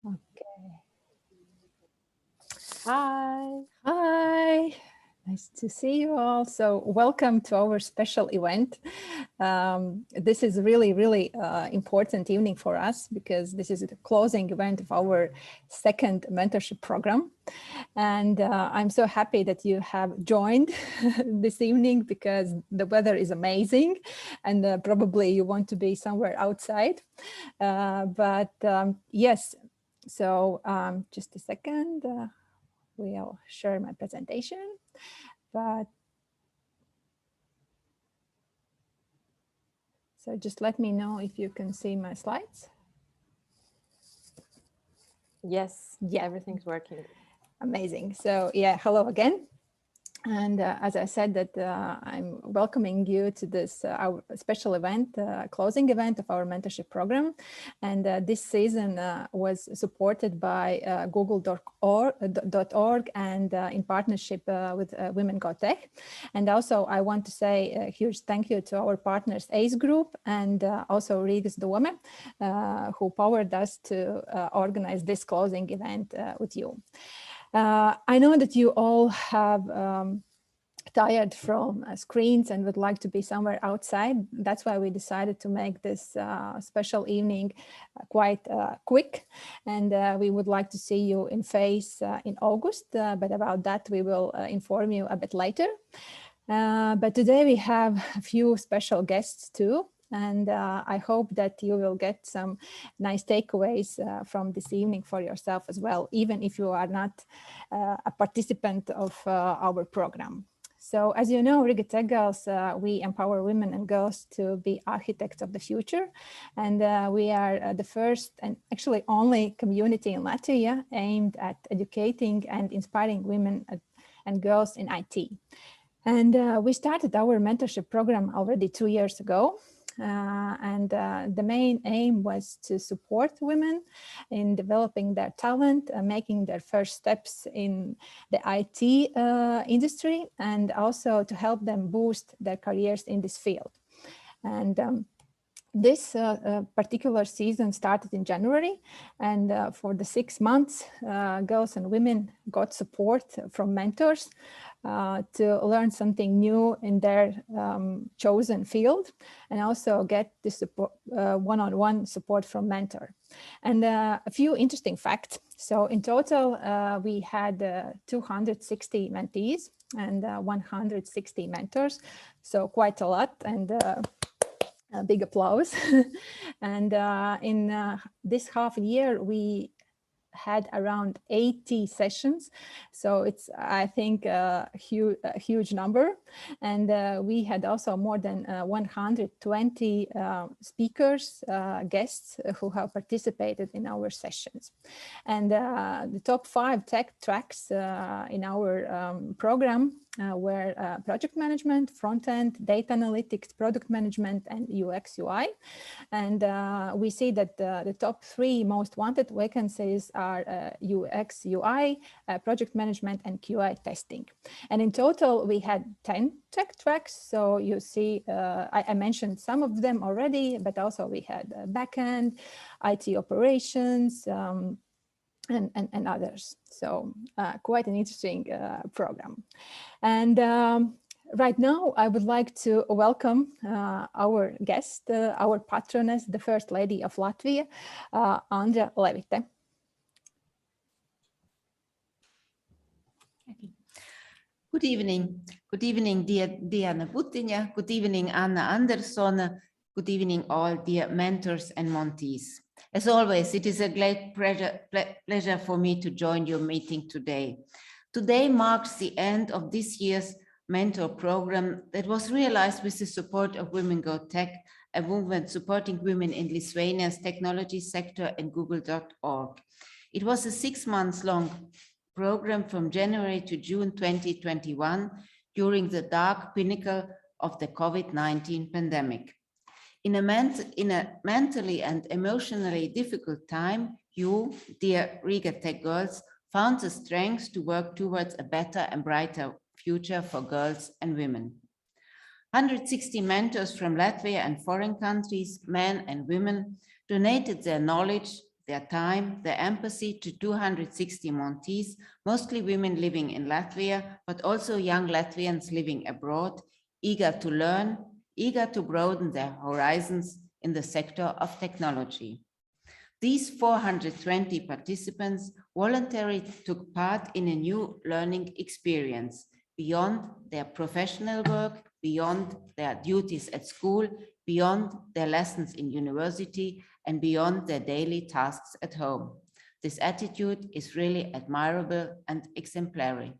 Okay. Hi. Hi, nice to see you all. So welcome to our special event. This is really important evening for us because this is the closing event of our second mentorship program. And I'm so happy that you have joined this evening because the weather is amazing and probably you want to be somewhere outside. Yes, so just a second. We'll share my presentation, so just let me know if you can see my slides. Yes, everything's working. Amazing. So yeah, hello again. And as I said that I'm welcoming you to this our special event, closing event of our mentorship program. And this season was supported by google.org and in partnership with Women Go Tech. And also I want to say a huge thank you to our partners ACE Group and also Riga TechGirls who powered us to organize this closing event with you. I know that you all have tired from screens and would like to be somewhere outside. That's why we decided to make this special evening quite quick. And we would like to see you in face in August, but about that we will inform you a bit later. But today we have a few special guests too. And I hope that you will get some nice takeaways from this evening for yourself as well, even if you are not a participant of our program. So as you know, Riga TechGirls, we empower women and girls to be architects of the future. And we are the first and actually only community in Latvia aimed at educating and inspiring women and girls in IT. And we started our mentorship program already 2 years ago. The main aim was to support women in developing their talent, making their first steps in the IT industry, and also to help them boost their careers in this field. And this particular season started in January, and for the 6 months, girls and women got support from mentors to learn something new in their chosen field, and also get this one-on-one support from mentor. And a few interesting facts. So in total, we had 260 mentees and 160 mentors, so quite a lot. And a big applause. And in this half a year, we had around 80 sessions. So it's, I think, a huge number. And we had also more than 120 speakers, guests who have participated in our sessions. And the top 5 tech tracks in our program were project management, front-end, data analytics, product management, and UX UI. And we see that the top 3 most wanted vacancies are UX UI, project management, and QA testing. And in total, we had 10 tech tracks. So you see, I mentioned some of them already, but also we had backend, IT operations, and others. So quite an interesting program. And right now, I would like to welcome our guest, our patroness, the First Lady of Latvia, Andra Levite. Good evening. Good evening, dear Diana Butiņa. Good evening, Anna Andersson. Good evening, all dear mentors and mentees. As always, it is a great pleasure for me to join your meeting today. Today marks the end of this year's mentor program that was realized with the support of Women Go Tech, a movement supporting women in Lithuania's technology sector, and google.org. It was a 6 months long program from January to June 2021 during the dark pinnacle of the COVID-19 pandemic. In a mentally and emotionally difficult time, you, dear Riga TechGirls, found the strength to work towards a better and brighter future for girls and women. 160 mentors from Latvia and foreign countries, men and women, donated their knowledge, their time, their empathy to 260 Montees, mostly women living in Latvia, but also young Latvians living abroad, eager to learn, eager to broaden their horizons in the sector of technology. These 420 participants voluntarily took part in a new learning experience beyond their professional work, beyond their duties at school, beyond their lessons in university, and beyond their daily tasks at home. This attitude is really admirable and exemplary.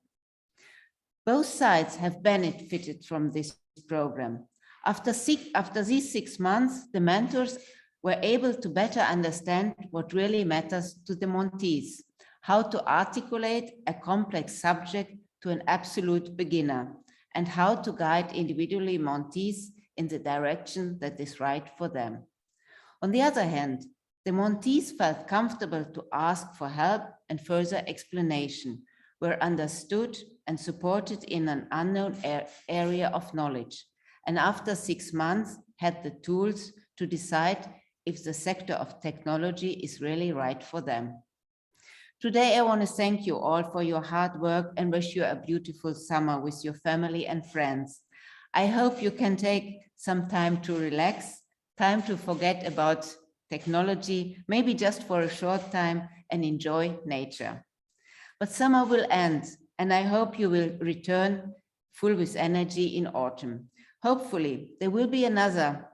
Both sides have benefited from this program. After these 6 months, the mentors were able to better understand what really matters to the Montees, how to articulate a complex subject to an absolute beginner, and how to guide individually Montees in the direction that is right for them. On the other hand, the Montees felt comfortable to ask for help and further explanation, were understood and supported in an unknown area of knowledge, and after 6 months had the tools to decide if the sector of technology is really right for them. Today, I want to thank you all for your hard work and wish you a beautiful summer with your family and friends. I hope you can take some time to relax, time to forget about technology, maybe just for a short time, and enjoy nature. But summer will end, and I hope you will return full with energy in autumn. Hopefully, there will be another,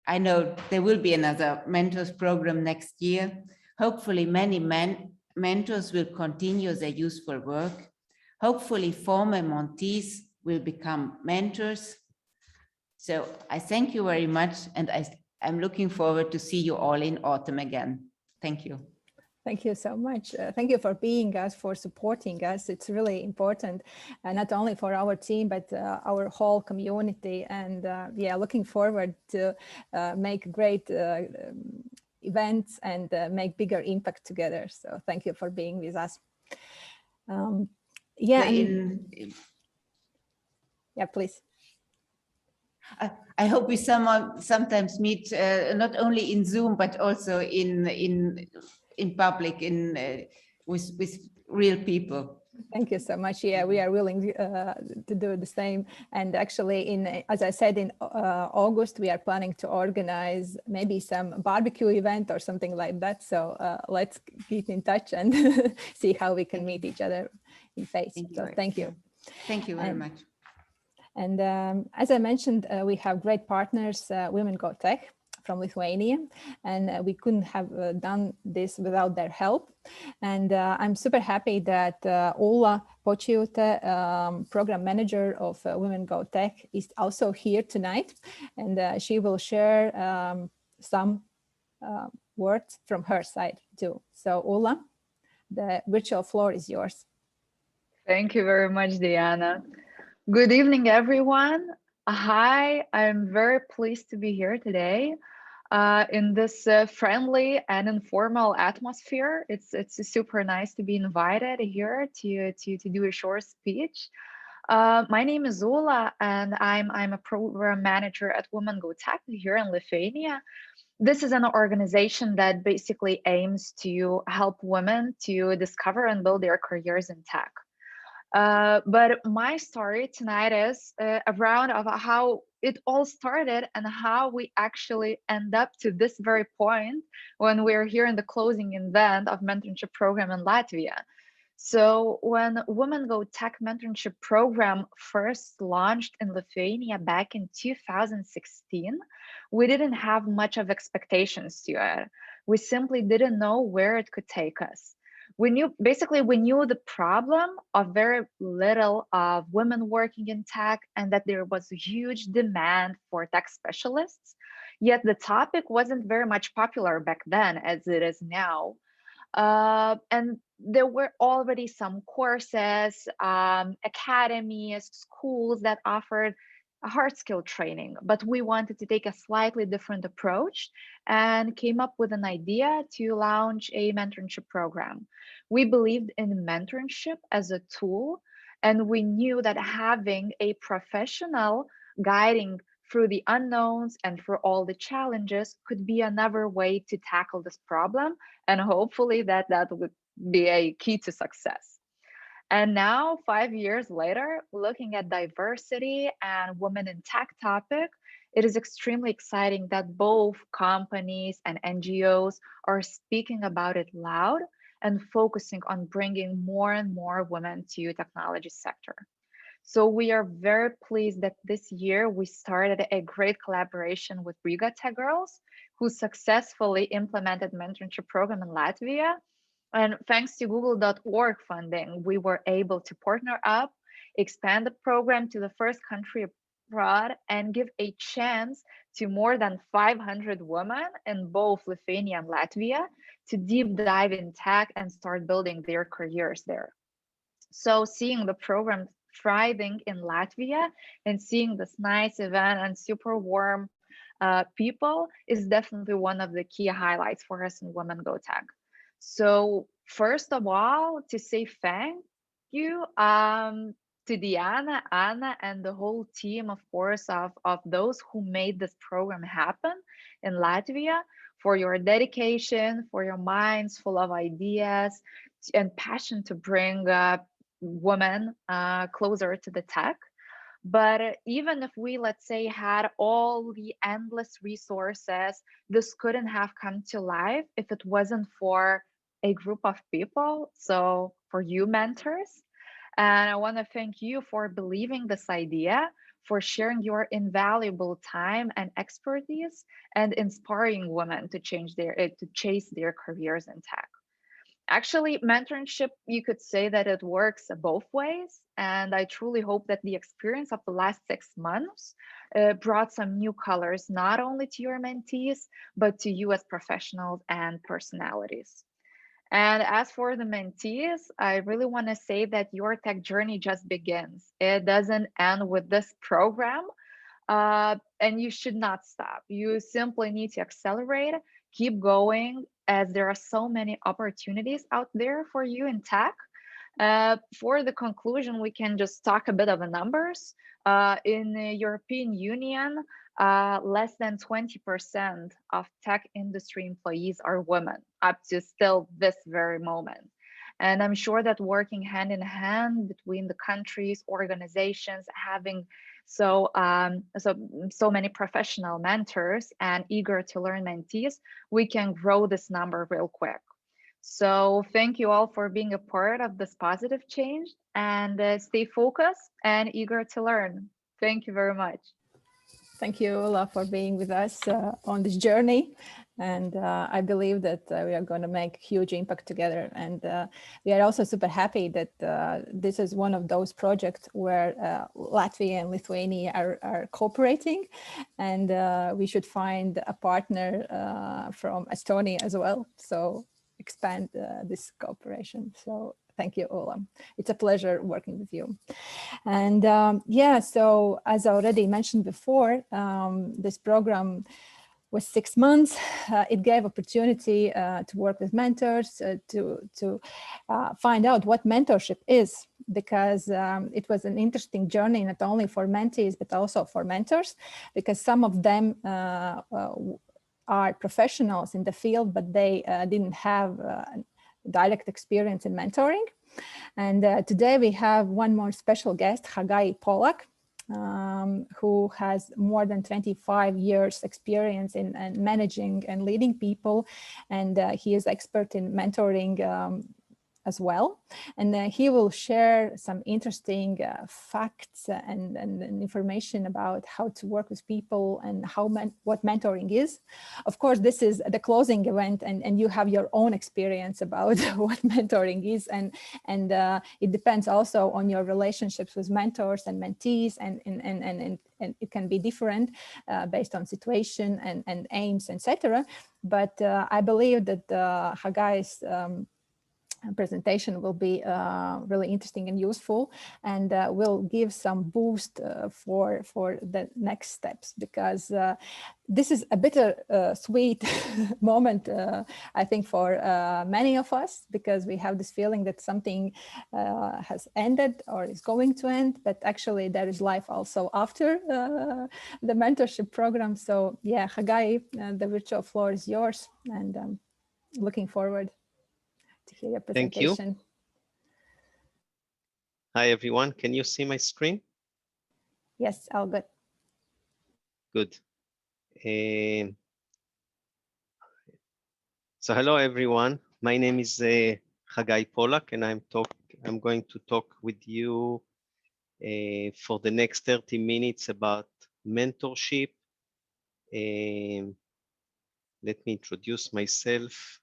I know there will be another mentors program next year. Hopefully, many mentors will continue their useful work. Hopefully, former Montees will become mentors. So I thank you very much, and I'm looking forward to see you all in autumn again. Thank you. Thank you so much. Thank you for being us, for supporting us. It's really important, not only for our team, but our whole community. And yeah, looking forward to make great events and make bigger impact together. So thank you for being with us. Yeah, yeah, please. I hope we sometimes meet not only in Zoom, but also in public, with real people. Thank you so much. Yeah, we are willing to do the same. And actually, as I said, in August, we are planning to organize maybe some barbecue event or something like that. So let's keep in touch and see how we can meet each other in face. Thank you. Thank you very much. And as I mentioned, we have great partners, Women Go Tech from Lithuania, and we couldn't have done this without their help. And I'm super happy that Ulla Počiūtė, program manager of Women Go Tech, is also here tonight, and she will share some words from her side too. So Ulla, the virtual floor is yours. Thank you very much, Diana. Good evening, everyone. Hi, I'm very pleased to be here today in this friendly and informal atmosphere. It's super nice to be invited here to do a short speech. My name is Ulla, and I'm a program manager at Women Go Tech here in Lithuania. This is an organization that basically aims to help women to discover and build their careers in tech. But my story tonight is around of how it all started and how we actually end up to this very point when we're here in the closing event of mentorship program in Latvia. So when Women Go Tech mentorship program first launched in Lithuania back in 2016, we didn't have much of expectations to it. We simply didn't know where it could take us. We knew the problem of very little of women working in tech and that there was a huge demand for tech specialists. Yet the topic wasn't very much popular back then as it is now. And there were already some courses, academies, schools that offered a hard skill training, but we wanted to take a slightly different approach and came up with an idea to launch a mentorship program. We believed in mentorship as a tool, and we knew that having a professional guiding through the unknowns and through all the challenges could be another way to tackle this problem. And hopefully that would be a key to success. And now, 5 years later, looking at diversity and women in tech topic, it is extremely exciting that both companies and NGOs are speaking about it loud and focusing on bringing more and more women to technology sector. So we are very pleased that this year we started a great collaboration with Riga TechGirls, who successfully implemented mentorship program in Latvia. And thanks to google.org funding, we were able to partner up, expand the program to the first country abroad, and give a chance to more than 500 women in both Lithuania and Latvia to deep dive in tech and start building their careers there. So seeing the program thriving in Latvia and seeing this nice event and super warm people is definitely one of the key highlights for us in Women Go Tech. So first of all, to say thank you to Diana, Anna, and the whole team, of course, of those who made this program happen in Latvia, for your dedication, for your minds full of ideas and passion to bring women closer to the tech. But even if we, let's say, had all the endless resources, this couldn't have come to life if it wasn't for a group of people. So for you mentors, and I want to thank you for believing this idea, for sharing your invaluable time and expertise, and inspiring women to chase their careers in tech. Actually, mentorship, you could say that it works both ways. And I truly hope that the experience of the last 6 months brought some new colors, not only to your mentees, but to you as professionals and personalities. And as for the mentees, I really want to say that your tech journey just begins. It doesn't end with this program, and you should not stop. You simply need to accelerate, keep going, as there are so many opportunities out there for you in tech. For the conclusion, we can just talk a bit of the numbers. In the European Union, less than 20% of tech industry employees are women, up to still this very moment. And I'm sure that working hand in hand between the countries, organizations, having so many professional mentors and eager to learn mentees, we can grow this number real quick. So thank you all for being a part of this positive change, and stay focused and eager to learn. Thank you very much. Thank you, Ola, for being with us on this journey. And I believe that we are going to make huge impact together. And we are also super happy that this is one of those projects where Latvia and Lithuania are cooperating. And we should find a partner from Estonia as well. So expand this cooperation. So thank you, Ola. It's a pleasure working with you. And yeah, so as I already mentioned before, this program was 6 months. It gave opportunity to work with mentors, to find out what mentorship is, because it was an interesting journey, not only for mentees, but also for mentors, because some of them are professionals in the field, but they didn't have direct experience in mentoring. And today we have one more special guest, Hagai Polak, who has more than 25 years experience in managing and leading people. And he is expert in mentoring as well. And he will share some interesting facts and information about how to work with people and what mentoring is. Of course, this is the closing event, and you have your own experience about what mentoring is. And it depends also on your relationships with mentors and mentees, and it can be different based on situation and aims, etc. But I believe that Hagai's presentation will be really interesting and useful, and will give some boost for the next steps, because this is a bittersweet moment, I think, for many of us, because we have this feeling that something has ended or is going to end, but actually there is life also after the mentorship program. So yeah, Hagai, the virtual floor is yours, and looking forward to hear your presentation. Thank you. Hi, everyone. Can you see my screen? Yes, all good. Good. So hello, everyone. My name is Hagai Polak, and I'm going to talk with you for the next 30 minutes about mentorship. Let me introduce myself.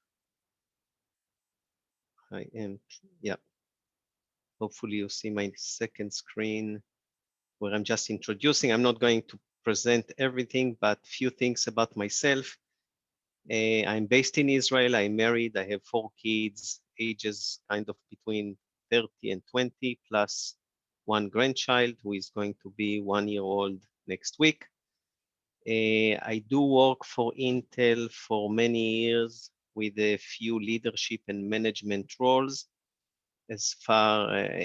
Yeah. Hopefully you see my second screen where I'm just introducing. I'm not going to present everything, but few things about myself. I'm based in Israel. I'm married. I have 4 kids, ages kind of between 30 and 20, plus 1 grandchild who is going to be 1 year old next week. I do work for Intel for many years with a few leadership and management roles. And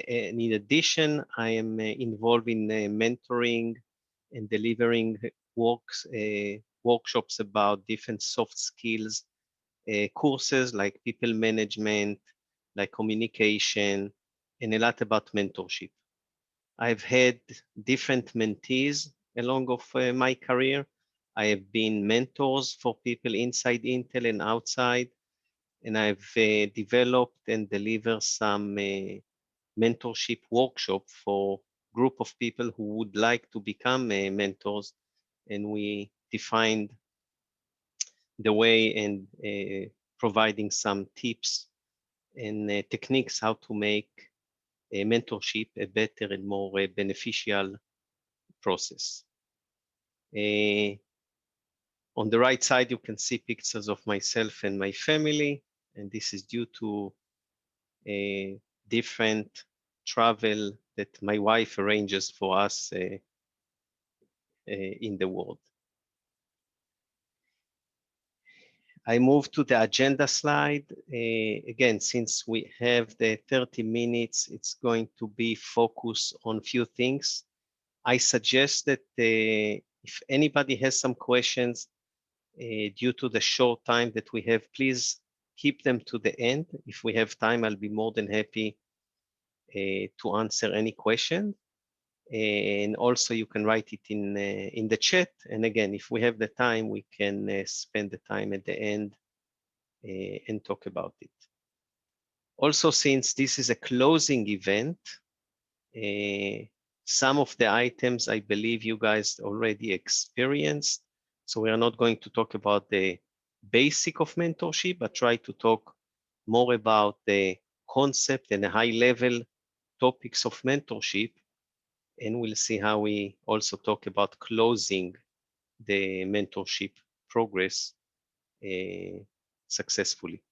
in addition, I am involved in mentoring and delivering workshops about different soft skills, courses like people management, like communication, and a lot about mentorship. I've had different mentees along of my career. I have been mentors for people inside Intel and outside, and I've developed and delivered some mentorship workshop for group of people who would like to become mentors, and we defined the way and providing some tips and techniques how to make a mentorship a better and more beneficial process. On the right side, you can see pictures of myself and my family, and this is due to a different travel that my wife arranges for us in the world. I move to the agenda slide. Again, since we have the 30 minutes, it's going to be focused on few things. I suggest that if anybody has some questions due to the short time that we have, please keep them to the end. If we have time, I'll be more than happy to answer any question. And also you can write it in the chat. And again, if we have the time, we can spend the time at the end and talk about it. Also, since this is a closing event, some of the items I believe you guys already experienced. So we are not going to talk about the basic of mentorship, but try to talk more about the concept and the high level topics of mentorship. And we'll see how we also talk about closing the mentorship progress successfully.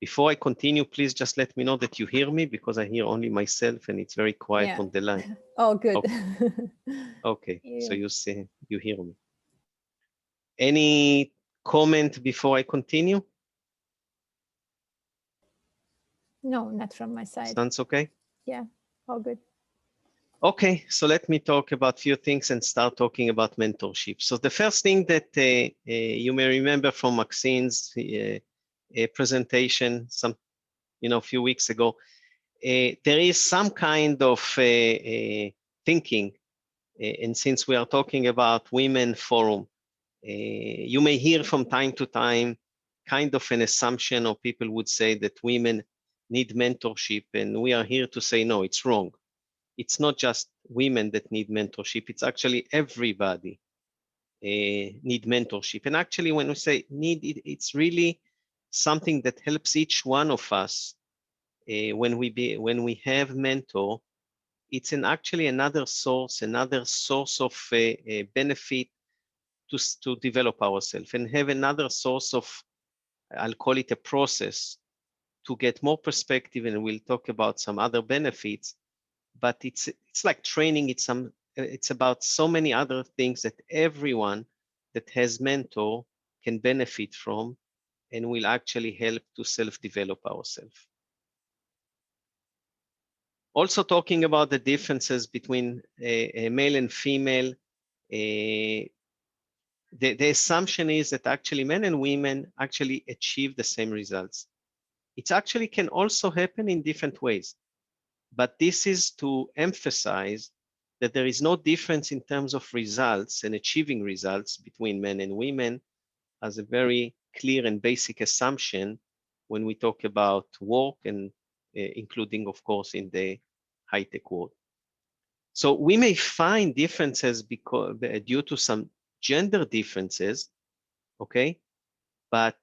Before I continue, please just let me know that you hear me, because I hear only myself and it's very quiet on the line. Oh, good. Okay, so you hear me. Any comment before I continue? No, not from my side. Sounds okay? Yeah, all good. Okay, so let me talk about a few things and start talking about mentorship. So the first thing that you may remember from Maxine's presentation a few weeks ago, there is some kind of thinking, and since we are talking about women forum, you may hear from time to time kind of an assumption, or people would say that women need mentorship, and we are here to say no, it's wrong. It's not just women that need mentorship, it's actually everybody need mentorship. And actually when we say need, it's really something that helps each one of us. When we have mentor, it's actually another source of benefit to develop ourselves, and have another source of, I'll call it a process, to get more perspective, and we'll talk about some other benefits. But it's like training. It's about so many other things that everyone that has mentor can benefit from, and will actually help to self-develop ourselves. Also talking about the differences between a male and female, the assumption is that actually men and women actually achieve the same results. It actually can also happen in different ways. But this is to emphasize that there is no difference in terms of results and achieving results between men and women, as a very clear and basic assumption when we talk about work, and including, of course, in the high-tech world. So we may find differences because due to some gender differences, okay? But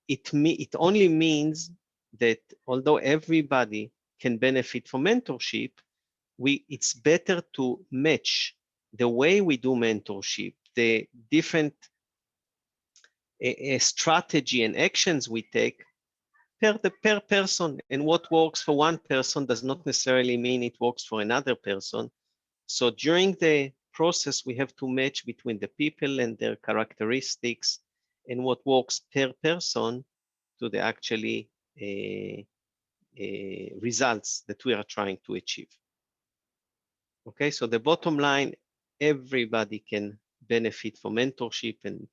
it only means that although everybody can benefit from mentorship, it's better to match the way we do mentorship, the different strategy and actions we take per person, and what works for one person does not necessarily mean it works for another person. So during the process, we have to match between the people and their characteristics and what works per person to the actually results that we are trying to achieve. Okay, so the bottom line, everybody can benefit from mentorship, and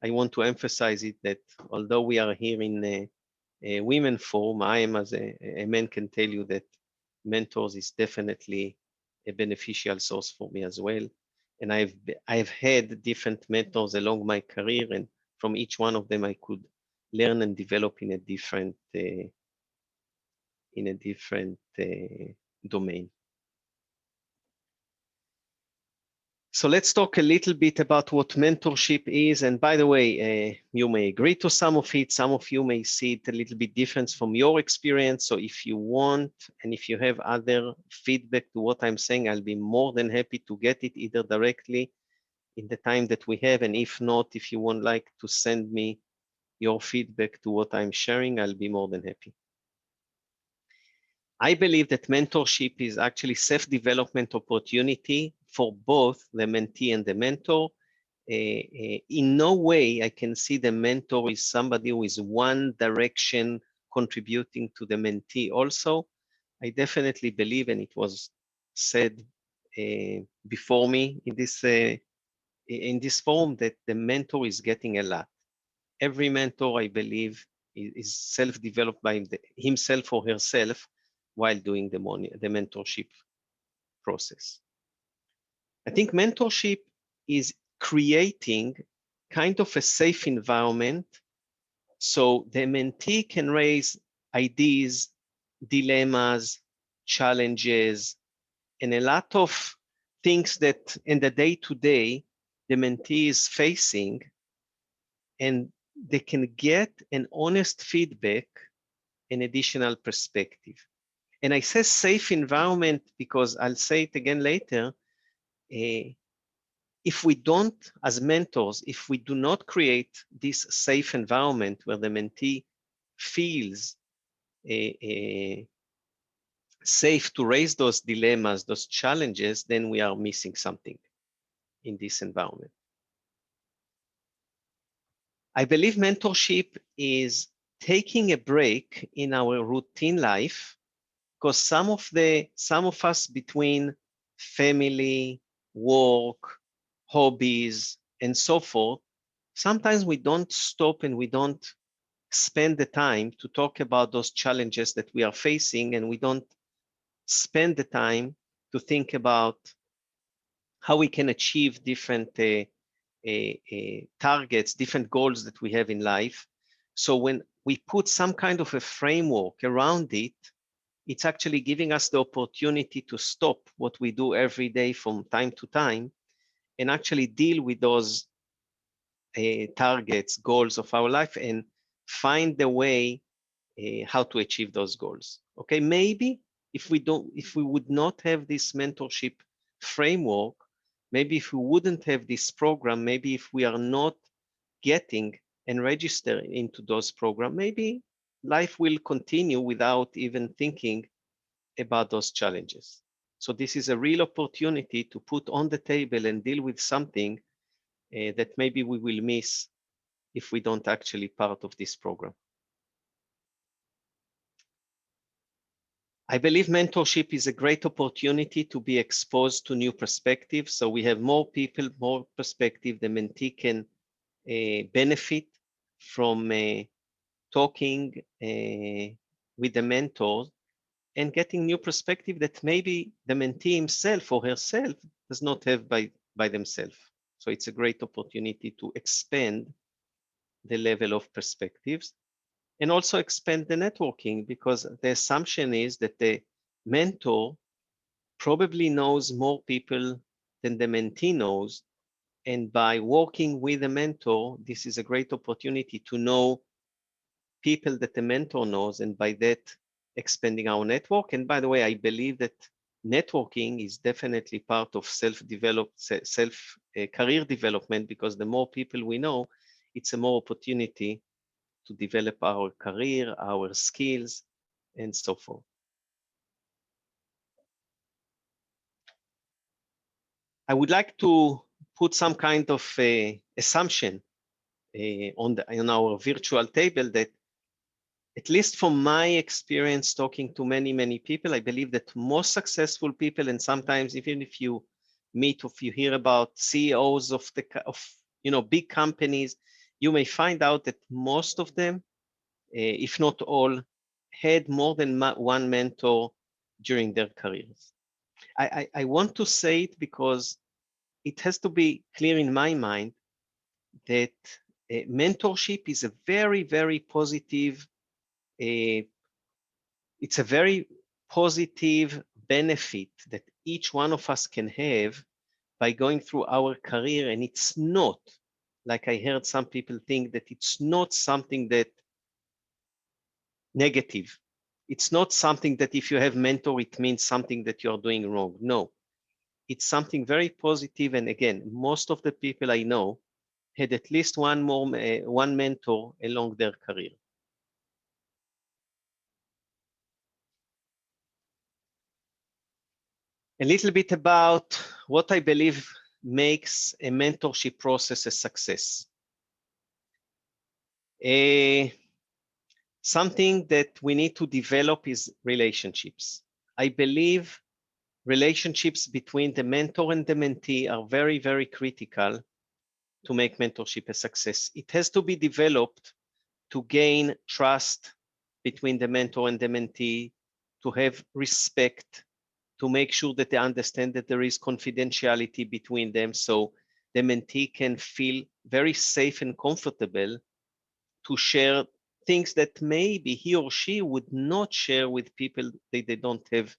I want to emphasize it that although we are here in a women forum, I am as a man can tell you that mentors is definitely a beneficial source for me as well. And I've had different mentors along my career, and from each one of them I could learn and develop in a different domain. So let's talk a little bit about what mentorship is. And by the way, you may agree to some of it. Some of you may see it a little bit different from your experience. So if you want, and if you have other feedback to what I'm saying, I'll be more than happy to get it either directly in the time that we have. And if not, if you would like to send me your feedback to what I'm sharing, I'll be more than happy. I believe that mentorship is actually self-development opportunity for both the mentee and the mentor. In no way I can see the mentor is somebody who is one direction contributing to the mentee also. I definitely believe, and it was said before me in this forum, that the mentor is getting a lot. Every mentor, I believe, is self-developed by himself or herself while doing the mentorship process. I think mentorship is creating kind of a safe environment so the mentee can raise ideas, dilemmas, challenges, and a lot of things that in the day-to-day the mentee is facing, and they can get an honest feedback and additional perspective. And I say safe environment because I'll say it again later. If we don't, as mentors, if we do not create this safe environment where the mentee feels safe to raise those dilemmas, those challenges, then we are missing something in this environment. I believe mentorship is taking a break in our routine life, because some of us between family, work, hobbies, and so forth, sometimes we don't stop and we don't spend the time to talk about those challenges that we are facing, and we don't spend the time to think about how we can achieve different targets, different goals that we have in life. So when we put some kind of a framework around it, it's actually giving us the opportunity to stop what we do every day from time to time and actually deal with those targets, goals of our life, and find the way how to achieve those goals. Okay, maybe if we would not have this mentorship framework, maybe if we wouldn't have this program, maybe if we are not getting and registering into those programs, maybe life will continue without even thinking about those challenges. So this is a real opportunity to put on the table and deal with something that maybe we will miss if we don't actually part of this program. I believe mentorship is a great opportunity to be exposed to new perspectives. So we have more people, more perspective. The mentee can benefit from talking with the mentor and getting new perspective that maybe the mentee himself or herself does not have by themselves. So it's a great opportunity to expand the level of perspectives and also expand the networking, because the assumption is that the mentor probably knows more people than the mentee knows. And by working with a mentor, this is a great opportunity to know people that the mentor knows, and by that expanding our network. And by the way, I believe that networking is definitely part of career development, because the more people we know, it's a more opportunity to develop our career, our skills, and so forth. I would like to put some kind of assumption on our virtual table that, at least from my experience talking to many people, I believe that most successful people, and sometimes even if you meet, if you hear about CEOs of big companies, you may find out that most of them, if not all, had more than one mentor during their careers. I want to say it because it has to be clear in my mind that mentorship is a very positive, it's a very positive benefit that each one of us can have by going through our career. And it's not, like I heard some people think, that it's not something that negative. It's not something that if you have mentor, it means something that you're doing wrong. No, it's something very positive. And again, most of the people I know had at least one mentor along their career. A little bit about what I believe makes a mentorship process a success. Something that we need to develop is relationships. I believe relationships between the mentor and the mentee are very critical to make mentorship a success. It has to be developed to gain trust between the mentor and the mentee, to have respect, to make sure that they understand that there is confidentiality between them, so the mentee can feel very safe and comfortable to share things that maybe he or she would not share with people that they don't have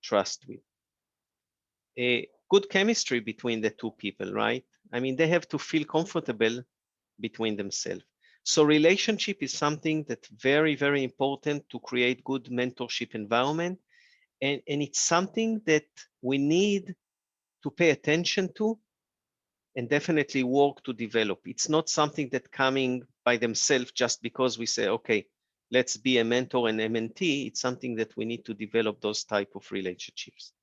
trust with. A good chemistry between the two people, right? I mean, they have to feel comfortable between themselves. So relationship is something that's very important to create good mentorship environment. And it's something that we need to pay attention to and definitely work to develop. It's not something that coming by themselves just because we say, okay, let's be a mentor and a mentee. It's something that we need to develop those type of relationships.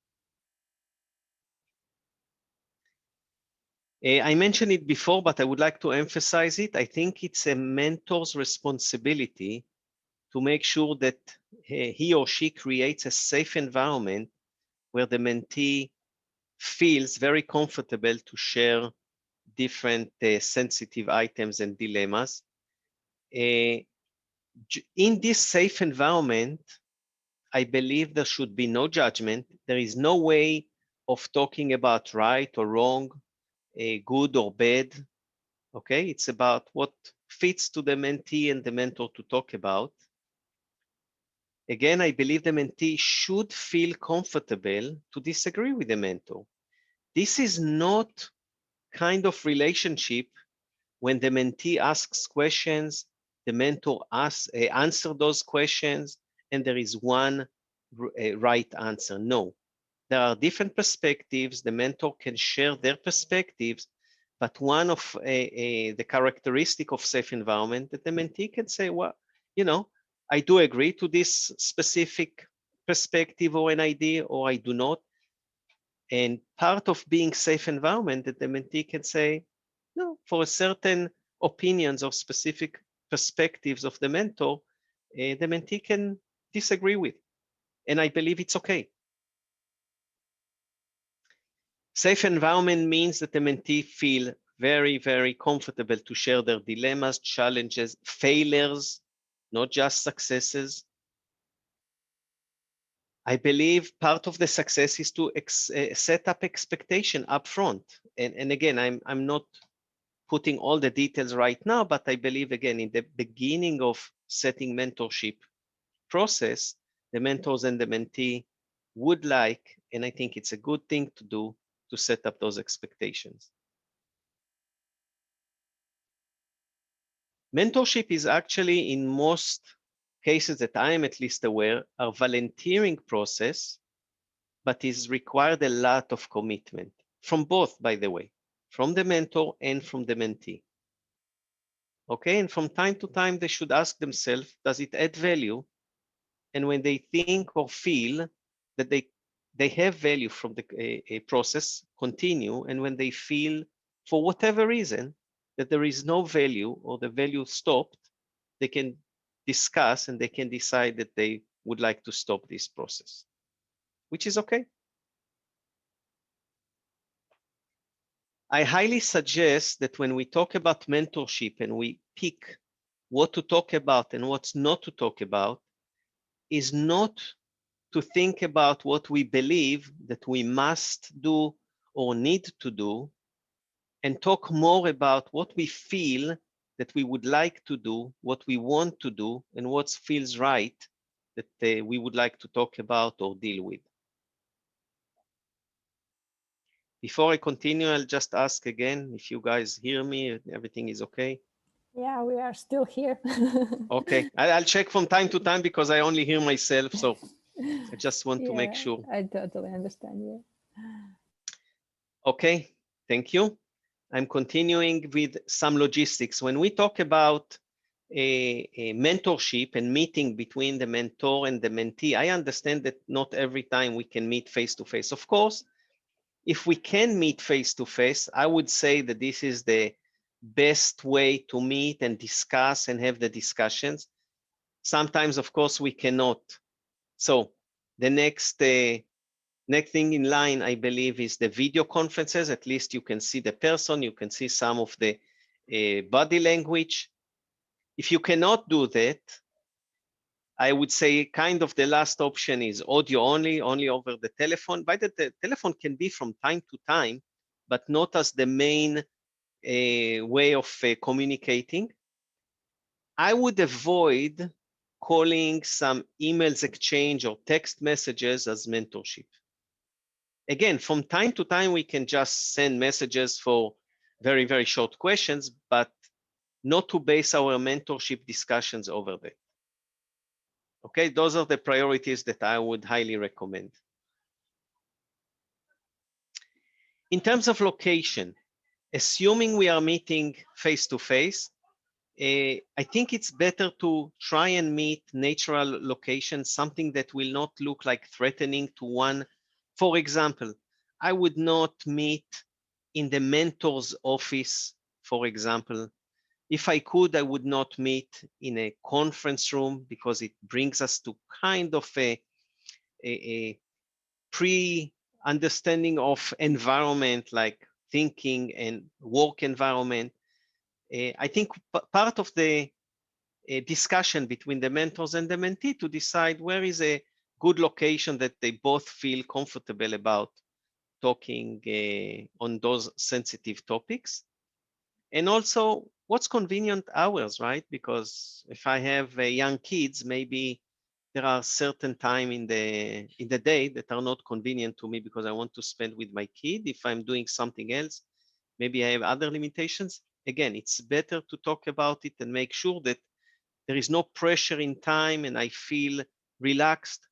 I mentioned it before, but I would like to emphasize it. I think it's a mentor's responsibility to make sure that he or she creates a safe environment where the mentee feels very comfortable to share different sensitive items and dilemmas. In this safe environment, I believe there should be no judgment. There is no way of talking about right or wrong, good or bad. Okay, it's about what fits to the mentee and the mentor to talk about. Again, I believe the mentee should feel comfortable to disagree with the mentor. This is not kind of relationship when the mentee asks questions, the mentor answer those questions, and there is one right answer. No, there are different perspectives. The mentor can share their perspectives, but one of the characteristic of safe environment that the mentee can say, well, you know, I do agree to this specific perspective or an idea, or I do not. And part of being safe environment that the mentee can say, no, for a certain opinions or specific perspectives of the mentor, the mentee can disagree with. And I believe it's okay. Safe environment means that the mentee feel very, very comfortable to share their dilemmas, challenges, failures, not just successes. I believe part of the success is to set up expectation up front. And again, I'm not putting all the details right now, but I believe again, in the beginning of setting mentorship process, the mentors and the mentee would like, and I think it's a good thing to do, to set up those expectations. Mentorship is actually, in most cases that I am at least aware, a volunteering process, but is required a lot of commitment from both, by the way, from the mentor and from the mentee. Okay, and from time to time, they should ask themselves, does it add value? And when they think or feel that they have value from the process, continue. And when they feel, for whatever reason, that there is no value or the value stopped, they can discuss and they can decide that they would like to stop this process, which is okay. I highly suggest that when we talk about mentorship and we pick what to talk about and what's not to talk about, is not to think about what we believe that we must do or need to do, and talk more about what we feel that we would like to do, what we want to do, and what feels right that we would like to talk about or deal with. Before I continue, I'll just ask again if you guys hear me, everything is okay. Yeah, we are still here. Okay, I'll check from time to time because I only hear myself, so I just want to make sure. I totally understand you. Okay, thank you. I'm continuing with some logistics. When we talk about a mentorship and meeting between the mentor and the mentee, I understand that not every time we can meet face-to-face. Of course, if we can meet face-to-face, I would say that this is the best way to meet and discuss and have the discussions. Sometimes, of course, we cannot. So the next thing in line, I believe, is the video conferences. At least you can see the person, you can see some of the body language. If you cannot do that, I would say kind of the last option is audio only over the telephone. But the telephone can be from time to time, but not as the main way of communicating. I would avoid calling some emails exchange or text messages as mentorship. Again, from time to time, we can just send messages for very, very short questions, but not to base our mentorship discussions over that. Okay, those are the priorities that I would highly recommend. In terms of location, assuming we are meeting face-to-face, I think it's better to try and meet natural locations, something that will not look like threatening to one. For example, I would not meet in the mentor's office, for example. If I could, I would not meet in a conference room because it brings us to kind of a pre-understanding of environment, like thinking and work environment. I think part of the discussion between the mentors and the mentee to decide where is a good location that they both feel comfortable about talking on those sensitive topics. And also what's convenient hours, right? Because if I have young kids, maybe there are certain time in the day that are not convenient to me because I want to spend with my kid. If I'm doing something else, maybe I have other limitations. Again, it's better to talk about it and make sure that there is no pressure in time and I feel relaxed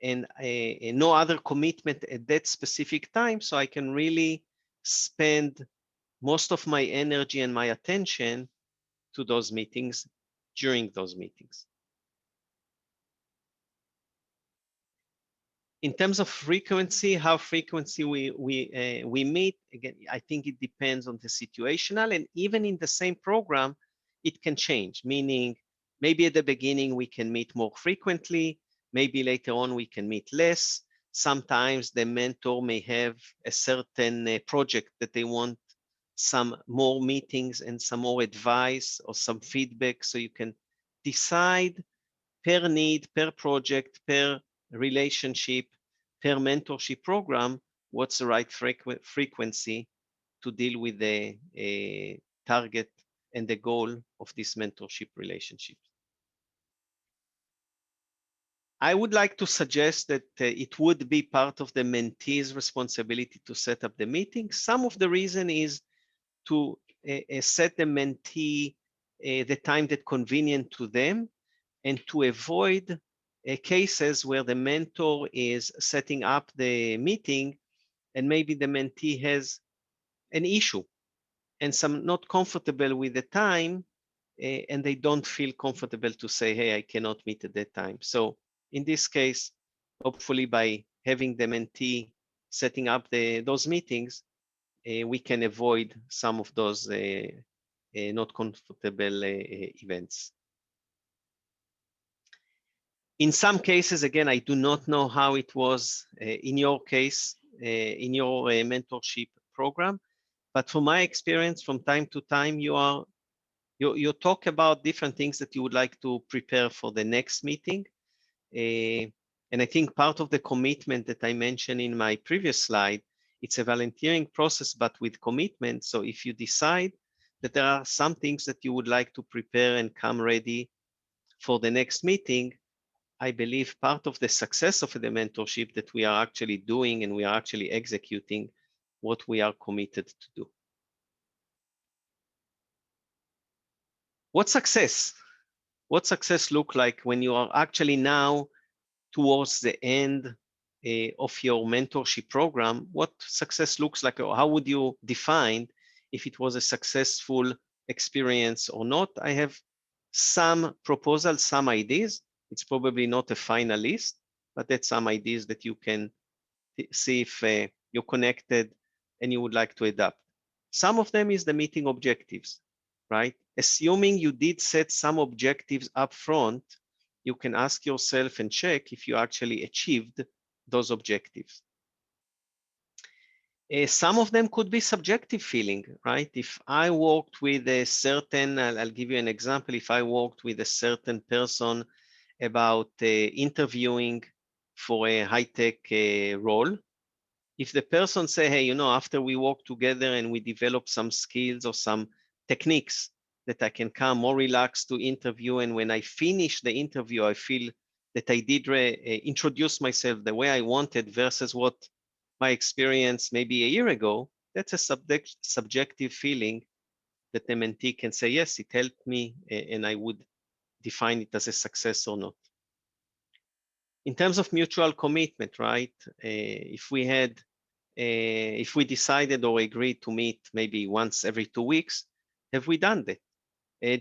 and no other commitment at that specific time, so I can really spend most of my energy and my attention to those meetings during those meetings. In terms of frequency, how frequency we meet, again, I think it depends on the situational, and even in the same program, it can change, meaning maybe at the beginning we can meet more frequently, maybe later on we can meet less. Sometimes the mentor may have a certain project that they want some more meetings and some more advice or some feedback, so you can decide per need, per project, per relationship, per mentorship program, what's the right frequency to deal with the target and the goal of this mentorship relationship. I would like to suggest that it would be part of the mentee's responsibility to set up the meeting. Some of the reason is to set the mentee the time that convenient to them, and to avoid cases where the mentor is setting up the meeting and maybe the mentee has an issue and some not comfortable with the time, and they don't feel comfortable to say, hey, I cannot meet at that time. So in this case, hopefully by having the mentee setting up those meetings, we can avoid some of those not comfortable events. In some cases, again, I do not know how it was in your case, in your mentorship program, but from my experience, from time to time, you talk about different things that you would like to prepare for the next meeting. And I think part of the commitment that I mentioned in my previous slide, it's a volunteering process, but with commitment. So if you decide that there are some things that you would like to prepare and come ready for the next meeting, I believe part of the success of the mentorship that we are actually doing and we are actually executing what we are committed to do. What success? What success look like when you are actually now towards the end of your mentorship program? What success looks like, or how would you define if it was a successful experience or not? I have some proposals, some ideas. It's probably not a final list, but that's some ideas that you can see if you're connected and you would like to adapt. Some of them is the meeting objectives, right? Assuming you did set some objectives up front, you can ask yourself and check if you actually achieved those objectives. Some of them could be subjective feeling, right? If I worked with a certain, I'll give you an example. If I worked with a certain person about interviewing for a high-tech role, if the person say, hey, after we work together and we develop some skills or some techniques that I can come more relaxed to interview, and when I finish the interview, I feel that I did introduce myself the way I wanted versus what my experience maybe a year ago, that's a subjective feeling that the mentee can say, yes, it helped me, and I would define it as a success or not. In terms of mutual commitment, right? If we decided or agreed to meet maybe once every 2 weeks, have we done that?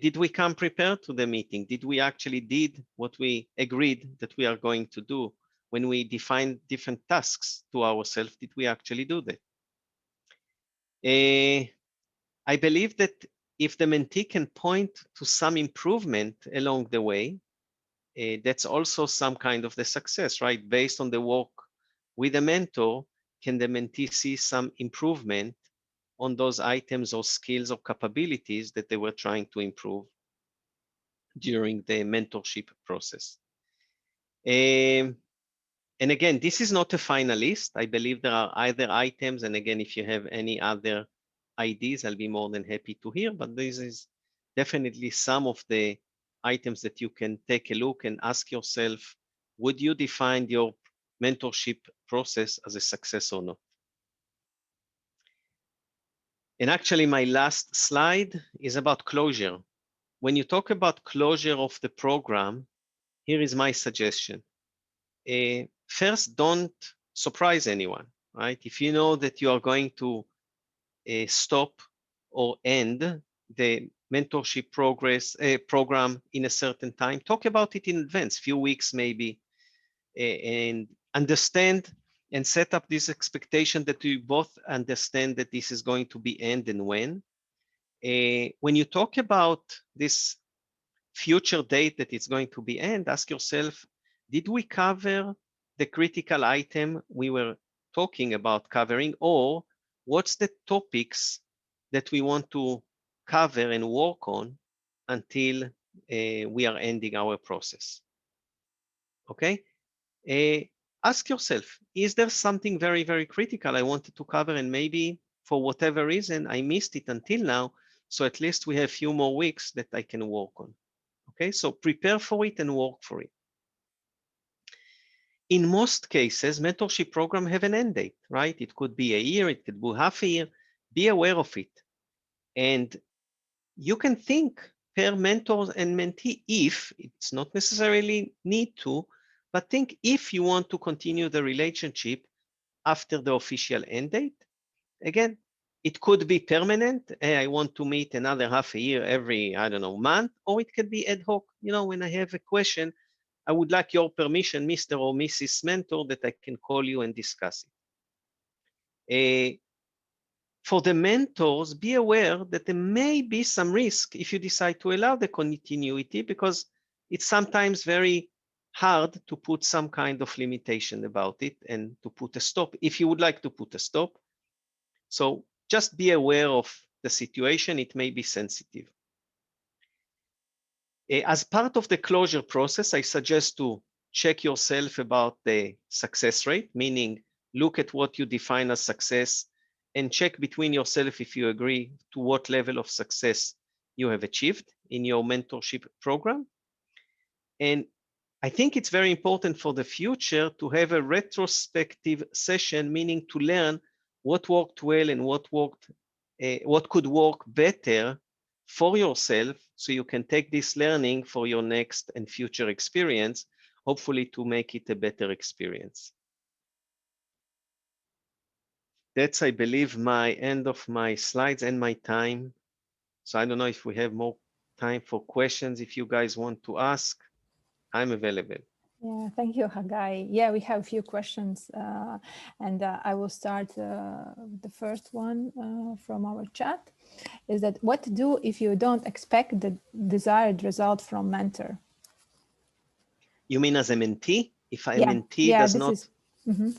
Did we come prepared to the meeting? Did we actually did what we agreed that we are going to do? When we define different tasks to ourselves, did we actually do that? I believe that if the mentee can point to some improvement along the way, that's also some kind of the success, right? Based on the work with a mentor, can the mentee see some improvement on those items or skills or capabilities that they were trying to improve during the mentorship process? And again, this is not a final list. I believe there are other items. And again, if you have any other ideas, I'll be more than happy to hear. But this is definitely some of the items that you can take a look and ask yourself, would you define your mentorship process as a success or not? And actually, my last slide is about closure. When you talk about closure of the program, here is my suggestion. First, don't surprise anyone, right? If you know that you are going to stop or end the mentorship program in a certain time, talk about it in advance, few weeks maybe. And understand and set up this expectation that we both understand that this is going to be end and when. When you talk about this future date that it's going to be end, ask yourself, did we cover the critical item we were talking about covering, or what's the topics that we want to cover and work on until we are ending our process? Okay. Ask yourself, is there something very, very critical I wanted to cover and maybe for whatever reason I missed it until now, so at least we have a few more weeks that I can work on. Okay, so prepare for it and work for it. In most cases, mentorship program have an end date, right? It could be a year, it could be half a year. Be aware of it. And you can think per mentor and mentee if it's not necessarily need to, but think if you want to continue the relationship after the official end date. Again, it could be permanent. Hey, I want to meet another half a year every, I don't know, month, or it could be ad hoc. You know, when I have a question, I would like your permission, Mr. or Mrs. Mentor, that I can call you and discuss it. For the mentors, be aware that there may be some risk if you decide to allow the continuity, because it's sometimes very hard to put some kind of limitation about it and to put a stop if you would like to put a stop. So just be aware of the situation. It may be sensitive. As part of the closure process, I suggest to check yourself about the success rate, meaning look at what you define as success and check between yourself if you agree to what level of success you have achieved in your mentorship program. And I think it's very important for the future to have a retrospective session, meaning to learn what worked well and what could work better for yourself, so you can take this learning for your next and future experience, hopefully to make it a better experience. That's, I believe, my end of my slides and my time. So I don't know if we have more time for questions. If you guys want to ask, I'm available. Yeah, thank you, Haggai. Yeah, we have a few questions, and I will start with the first one from our chat. Is that what to do if you don't expect the desired result from mentor? You mean as a mentee? If a Yeah, mentee does this not... is... Mm-hmm.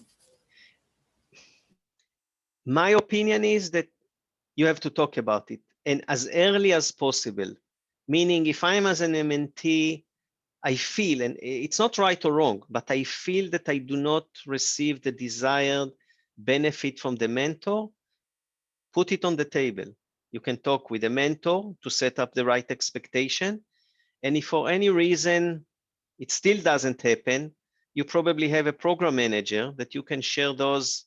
My opinion is that you have to talk about it, and as early as possible. Meaning, if I'm as an mentee, I feel, and it's not right or wrong, but I feel that I do not receive the desired benefit from the mentor, put it on the table. You can talk with the mentor to set up the right expectation. And if for any reason it still doesn't happen, you probably have a program manager that you can share those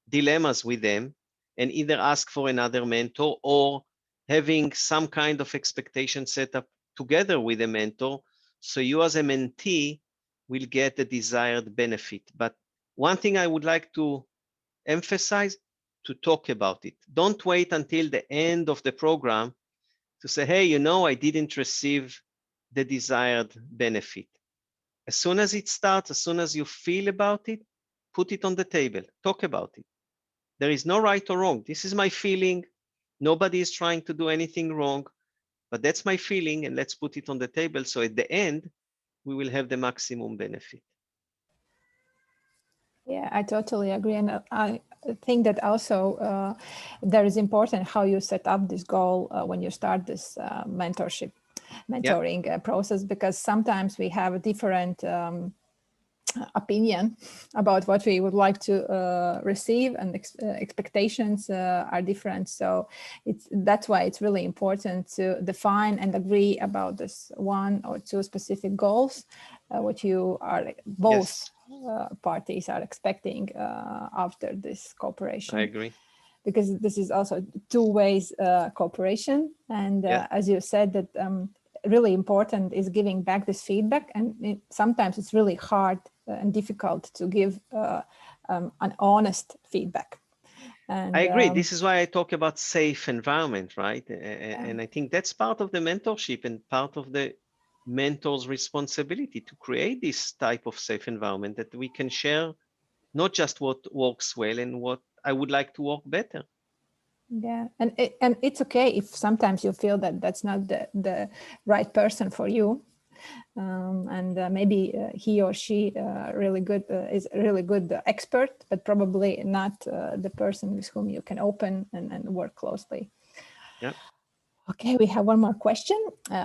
dilemmas with them and either ask for another mentor or having some kind of expectation set up together with a mentor, so you as a mentee will get the desired benefit. But one thing I would like to emphasize, to talk about it. Don't wait until the end of the program to say, hey, you know, I didn't receive the desired benefit. As soon as it starts, as soon as you feel about it, put it on the table, talk about it. There is no right or wrong. This is my feeling. Nobody is trying to do anything wrong, but that's my feeling, and let's put it on the table. So at the end, we will have the maximum benefit. Yeah, I totally agree. And I think that also there is important how you set up this goal when you start this mentoring process, because sometimes we have a different opinion about what we would like to receive, and expectations are different. So that's why it's really important to define and agree about this one or two specific goals, what you are both parties are expecting after this cooperation. I agree. Because this is also two ways cooperation. And as you said, that really important is giving back this feedback. And sometimes it's really hard and difficult to give an honest feedback. And, I agree. This is why I talk about safe environment, right? And I think that's part of the mentorship and part of the mentor's responsibility to create this type of safe environment that we can share not just what works well and what I would like to work better. Yeah, and it's okay if sometimes you feel that that's not the right person for you, and maybe he or she is a really good expert, but probably not the person with whom you can open and work closely. Yeah. Okay, we have one more question.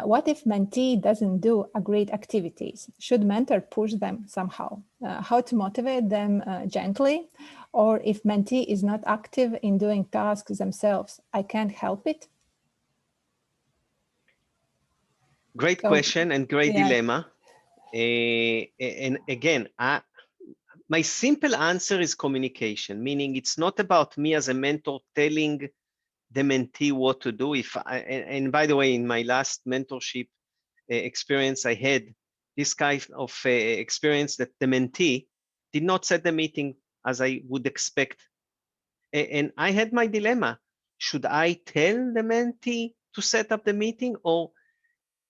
What if mentee doesn't do agreed activities? Should mentor push them somehow? How to motivate them gently? Or if mentee is not active in doing tasks themselves, I can't help it? Great So, question and great yeah. dilemma. And again, my simple answer is communication, meaning it's not about me as a mentor telling the mentee what to do. And by the way, in my last mentorship experience, I had this kind of experience that the mentee did not set the meeting as I would expect. And I had my dilemma. Should I tell the mentee to set up the meeting?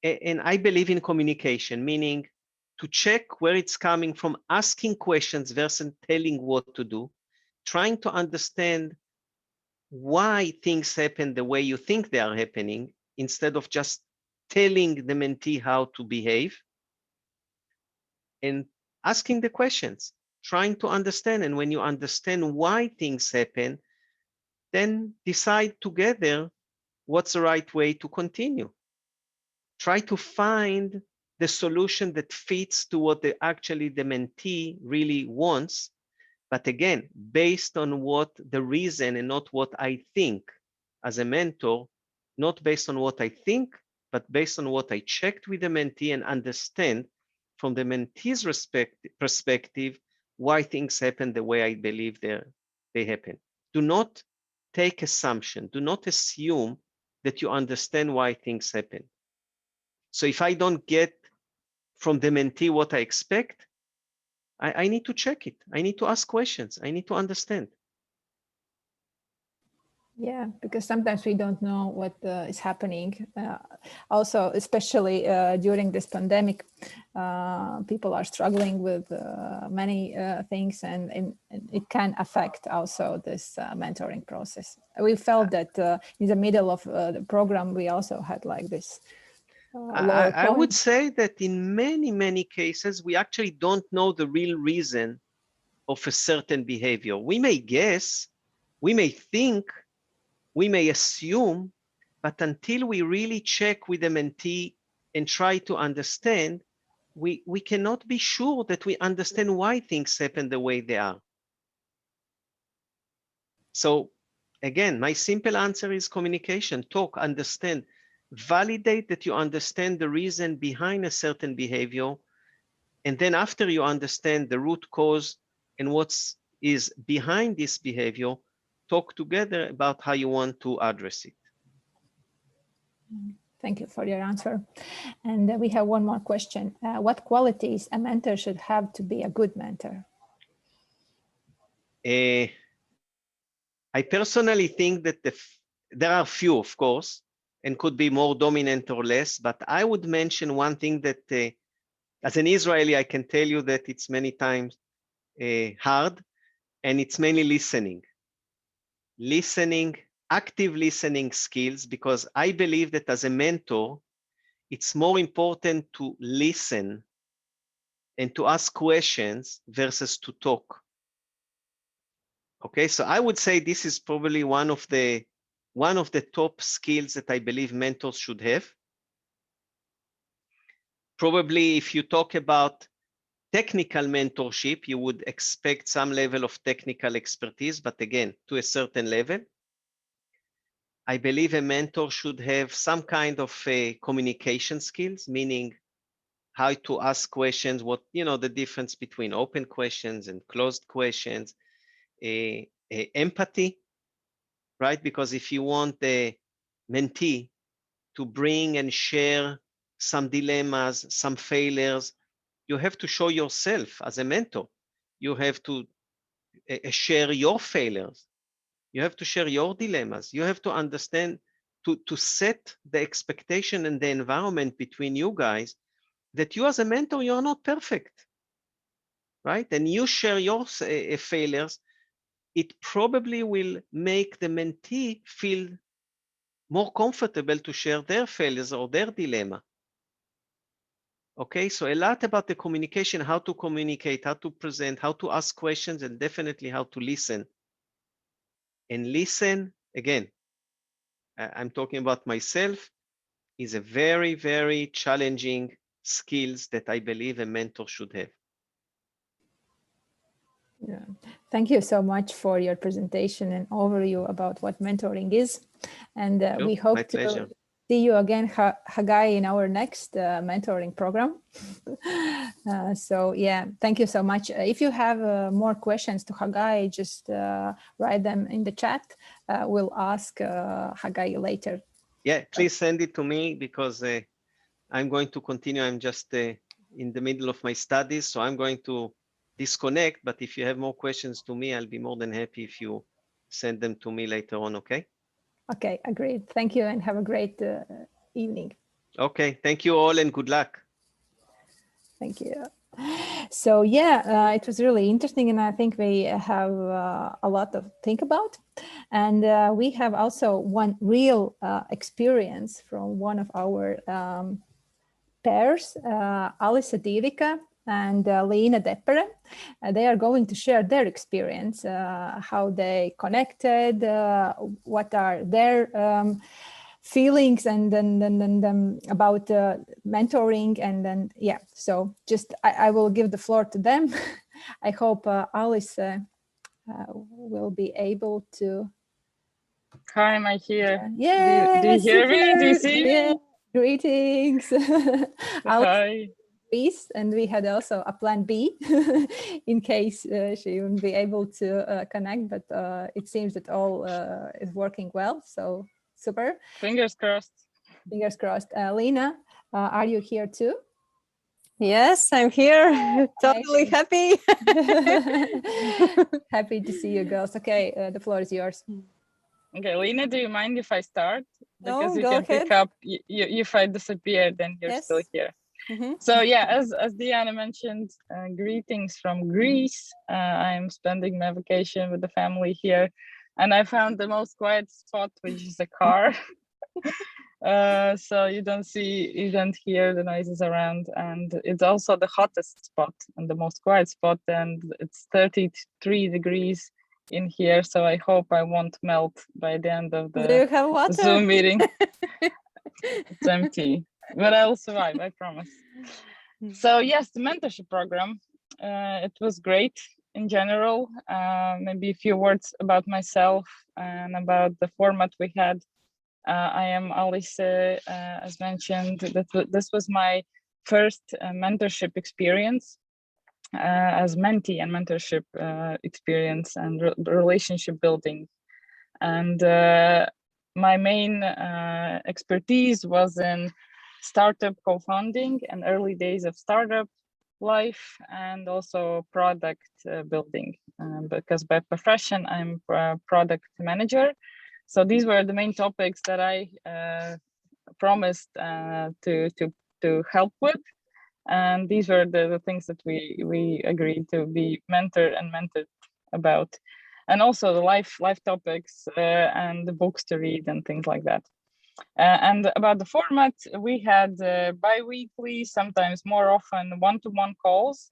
And I believe in communication, meaning to check where it's coming from, asking questions versus telling what to do, trying to understand why things happen the way you think they are happening, instead of just telling the mentee how to behave, and asking the questions, trying to understand. And when you understand why things happen, then decide together what's the right way to continue. Try to find the solution that fits to what actually the mentee really wants. But again, based on what the reason and not what I think as a mentor, not based on what I think, but based on what I checked with the mentee and understand from the mentee's perspective why things happen the way I believe they happen. Do not take assumption. Do not assume that you understand why things happen. So if I don't get from the mentee what I expect, I need to check it. I need to ask questions. I need to understand. Yeah, because sometimes we don't know what is happening. Also, especially during this pandemic, people are struggling with many things, and it can affect also this mentoring process. We felt that in the middle of the program, we also had like this lower I would point. say that in many, many cases, we actually don't know the real reason of a certain behavior. We may guess, we may think, we may assume, but until we really check with the mentee and try to understand, we cannot be sure that we understand why things happen the way they are. So again, my simple answer is communication. Talk, understand, validate that you understand the reason behind a certain behavior. And then after you understand the root cause and what is behind this behavior, talk together about how you want to address it. Thank you for your answer. And we have one more question. What qualities a mentor should have to be a good mentor? I personally think that there are few, of course, and could be more dominant or less, but I would mention one thing that as an Israeli, I can tell you that it's many times hard, and it's mainly listening. Listening, active listening skills, because I believe that as a mentor, it's more important to listen and to ask questions versus to talk. Okay, so I would say this is probably one of the top skills that I believe mentors should have. Probably if you talk about technical mentorship, you would expect some level of technical expertise, but again, to a certain level. I believe a mentor should have some kind of communication skills, meaning how to ask questions, what, the difference between open questions and closed questions, empathy, right? Because if you want the mentee to bring and share some dilemmas, some failures, you have to show yourself as a mentor. You have to share your failures. You have to share your dilemmas. You have to understand, to set the expectation and the environment between you guys that you as a mentor, you are not perfect, right? And you share your failures, it probably will make the mentee feel more comfortable to share their failures or their dilemma. Okay, so a lot about the communication, how to communicate, how to present, how to ask questions, and definitely how to listen. And listen, again, I'm talking about myself, is a very, very challenging skills that I believe a mentor should have. Yeah. Thank you so much for your presentation and overview about what mentoring is. And Sure, we hope my pleasure. to see you again, Hagai, in our next mentoring program. So yeah, thank you so much. If you have more questions to Hagai, just write them in the chat. We'll ask Hagai later. Yeah, please send it to me because I'm going to continue. I'm just in the middle of my studies, so I'm going to disconnect. But if you have more questions to me, I'll be more than happy if you send them to me later on, okay? Okay, agreed. Thank you and have a great evening. Okay, thank you all and good luck. Thank you. So yeah, it was really interesting, and I think we have a lot to think about. And we have also one real experience from one of our pairs, Alisa Divika and Leena Deppere. They are going to share their experience, how they connected, what are their feelings, and then about mentoring, and then yeah. So just I will give the floor to them. I hope Alice will be able to. Hi, am I here? Yeah. Do you hear me? Do you see me? Yeah. Greetings. Alice, Hi. Greece, and we had also a plan B in case she wouldn't be able to connect, but it seems that all is working well, so super. Fingers crossed. Fingers crossed. Lena, are you here too? Yes, I'm here. Totally happy. Happy to see you girls. Okay, the floor is yours. Okay, Lena, do you mind if I start? Because No, you go can pick ahead. up, if I disappear, then you're Yes. still here. Mhm. So yeah, as Diana mentioned, greetings from Greece. I'm spending my vacation with the family here, and I found the most quiet spot, which is a car. So you don't hear the noises around, and it's also the hottest spot and the most quiet spot, and it's 33 degrees in here, so I hope I won't melt by the end of Do the you have water? Zoom meeting. It's empty, but I'll survive, I promise. So yes, the mentorship program, it was great in general. Maybe a few words about myself and about the format we had. I am Alice, as mentioned. This was my first mentorship experience as mentee, and mentorship experience and relationship building. And my main expertise was in startup co-founding and early days of startup life, and also product building, because by profession I'm a product manager. So these were the main topics that I promised to help with, and these were the things that we agreed to be mentored and mentored about, and also the life topics and the books to read and things like that. And about the format, we had bi-weekly, sometimes more often one-to-one calls,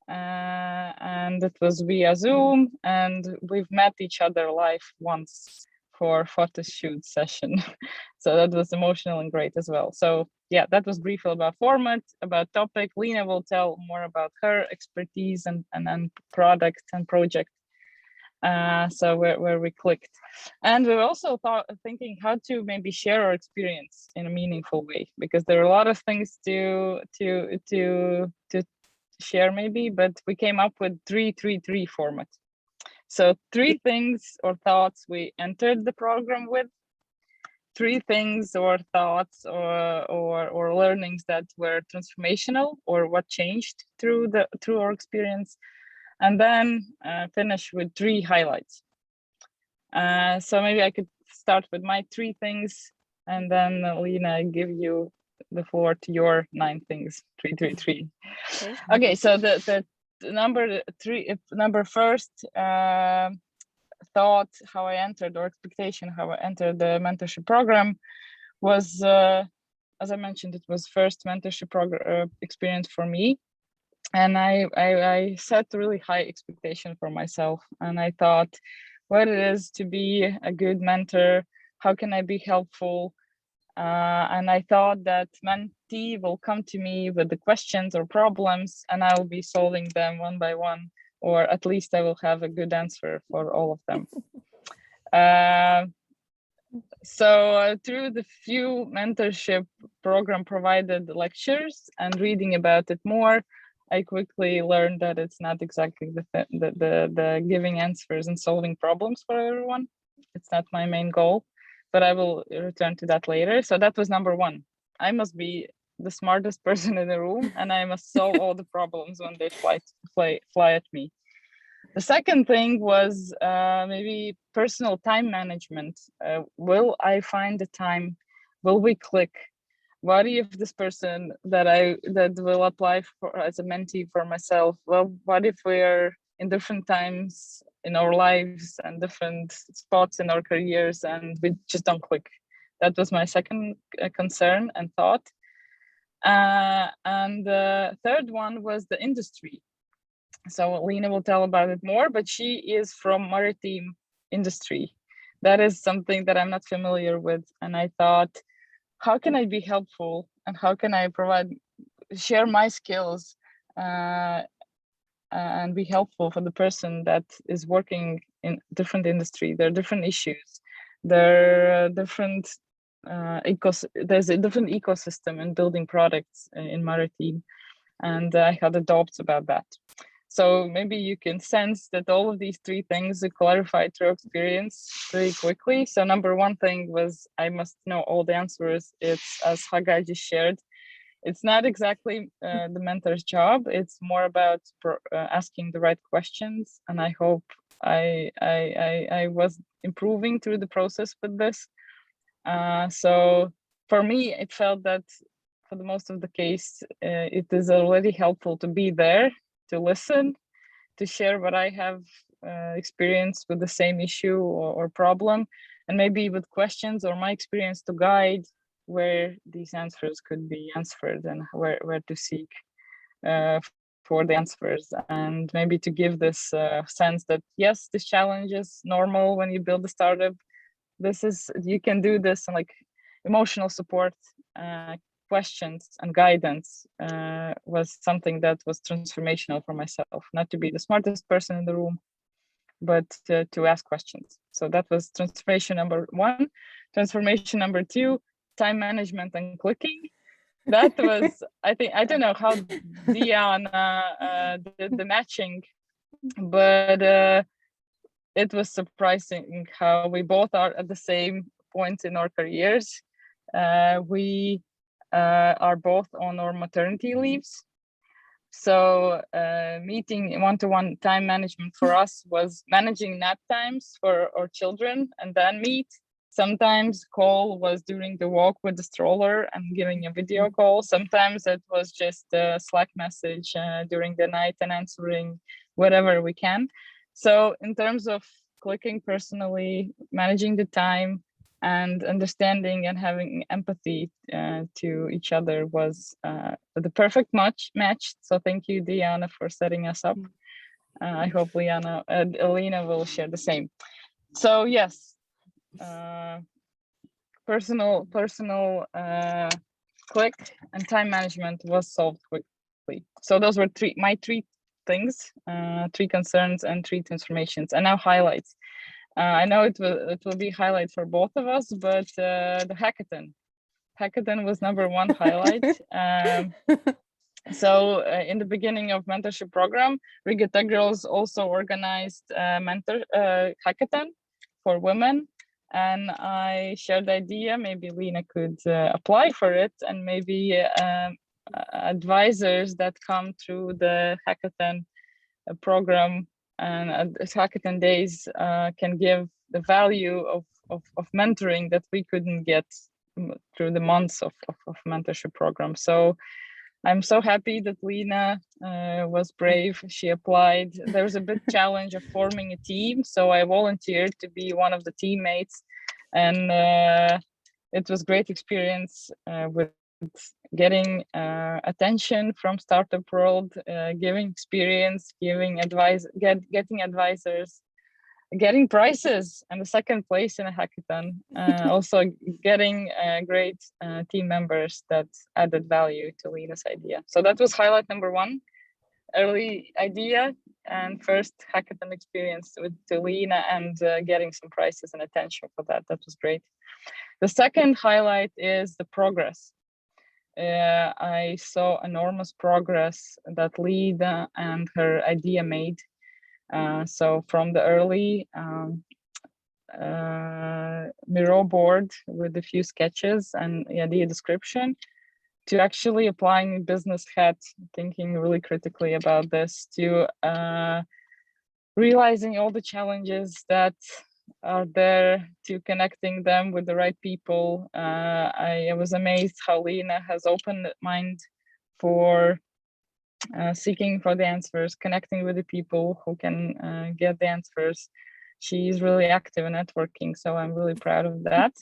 and it was via Zoom, and we've met each other live once for photo shoot session. So that was emotional and great as well. So yeah, that was briefly about format, about topic. Lena will tell more about her expertise and product and project. So where we clicked, and we were also thinking how to maybe share our experience in a meaningful way, because there are a lot of things to share maybe, but we came up with 3-3-3 format. So 3 things or thoughts we entered the program with, 3 things or thoughts or learnings that were transformational, or what changed through our experience, and then finish with 3 highlights. So maybe I could start with my 3 things, and then Lena, give you the floor to your 9 things, 333. Okay. Okay, so the number first thought how I entered, or expectation how I entered the mentorship program was, as I mentioned, it was first mentorship program experience for me. And I set really high expectation for myself. And I thought what it is to be a good mentor, how can I be helpful? And I thought that mentee will come to me with the questions or problems, and I will be solving them one by one, or at least I will have a good answer for all of them. So through the few mentorship program provided lectures and reading about it more, I quickly learned that it's not exactly the giving answers and solving problems for everyone. It's not my main goal, but I will return to that later. So that was number one. I must be the smartest person in the room, and I must solve all the problems when they fly at me. The second thing was maybe personal time management. Will I find the time? Will we click? What if this person that will apply for as a mentee for myself? Well, what if we're in different times in our lives and different spots in our careers and we just don't click? That was my second concern and thought. And the third one was the industry. So Lena will tell about it more, but she is from maritime industry. That is something that I'm not familiar with. And I thought, how can I be helpful and how can I share my skills and be helpful for the person that is working in different industry. There are different issues. There are different there's a different ecosystem in building products in maritime. And I had a doubts about that. So maybe you can sense that all of these three things are clarified through experience very quickly. So number one thing was I must know all the answers. It's, as Hagai just shared, it's not exactly the mentor's job. It's more about asking the right questions. And I hope I was improving through the process with this. So for me, it felt that for the most of the case, it is already helpful to be there, to listen, to share what I have experienced with the same issue or problem, and maybe with questions or my experience to guide where these answers could be answered and where to seek for the answers, and maybe to give this sense that yes, this challenge is normal when you build a startup. You can do this, and like emotional support, questions and guidance was something that was transformational for myself. Not to be the smartest person in the room, but to ask questions. So that was transformation number one. Transformation number two, time management and clicking. That was, I don't know how Diana did the matching, but it was surprising how we both are at the same point in our careers. We are both on our maternity leaves. So meeting one-to-one time management for us was managing nap times for our children and then meet. Sometimes call was during the walk with the stroller and giving a video call. Sometimes it was just a Slack message during the night and answering whatever we can. So in terms of clicking personally, managing the time, and understanding and having empathy to each other was the perfect match. So thank you, Diana, for setting us up. I hope Elena will share the same. So yes, personal click and time management was solved quickly. So those were my three things, 3 concerns and 3 transformations. And now highlights. I know it will be highlight for both of us, but the hackathon was number 1 highlight. So in the beginning of mentorship program, Riga TechGirls also organized a hackathon for women, and I shared the idea. Maybe Lena could apply for it, and maybe advisors that come through the hackathon program and hackathon days can give the value of mentoring that we couldn't get through the months of mentorship program. So I'm so happy that Lena was brave. She applied. There was a big challenge of forming a team, so I volunteered to be one of the teammates, and it was great experience with getting attention from startup world, giving experience, giving advice, getting advisors, getting prizes, and the second place in a hackathon. Also getting great team members that added value to Lena's idea. So that was highlight number one, early idea and first hackathon experience with Lena, and getting some prizes and attention for that. That was great. The second highlight is the progress. I saw enormous progress that Lena and her idea made. So from the early Miro board with a few sketches and the idea description, to actually applying business hat, thinking really critically about this, to realizing all the challenges that are there, to connecting them with the right people. I was amazed how Lena has opened mind for seeking for the answers, connecting with the people who can get the answers. She's really active in networking, so I'm really proud of that.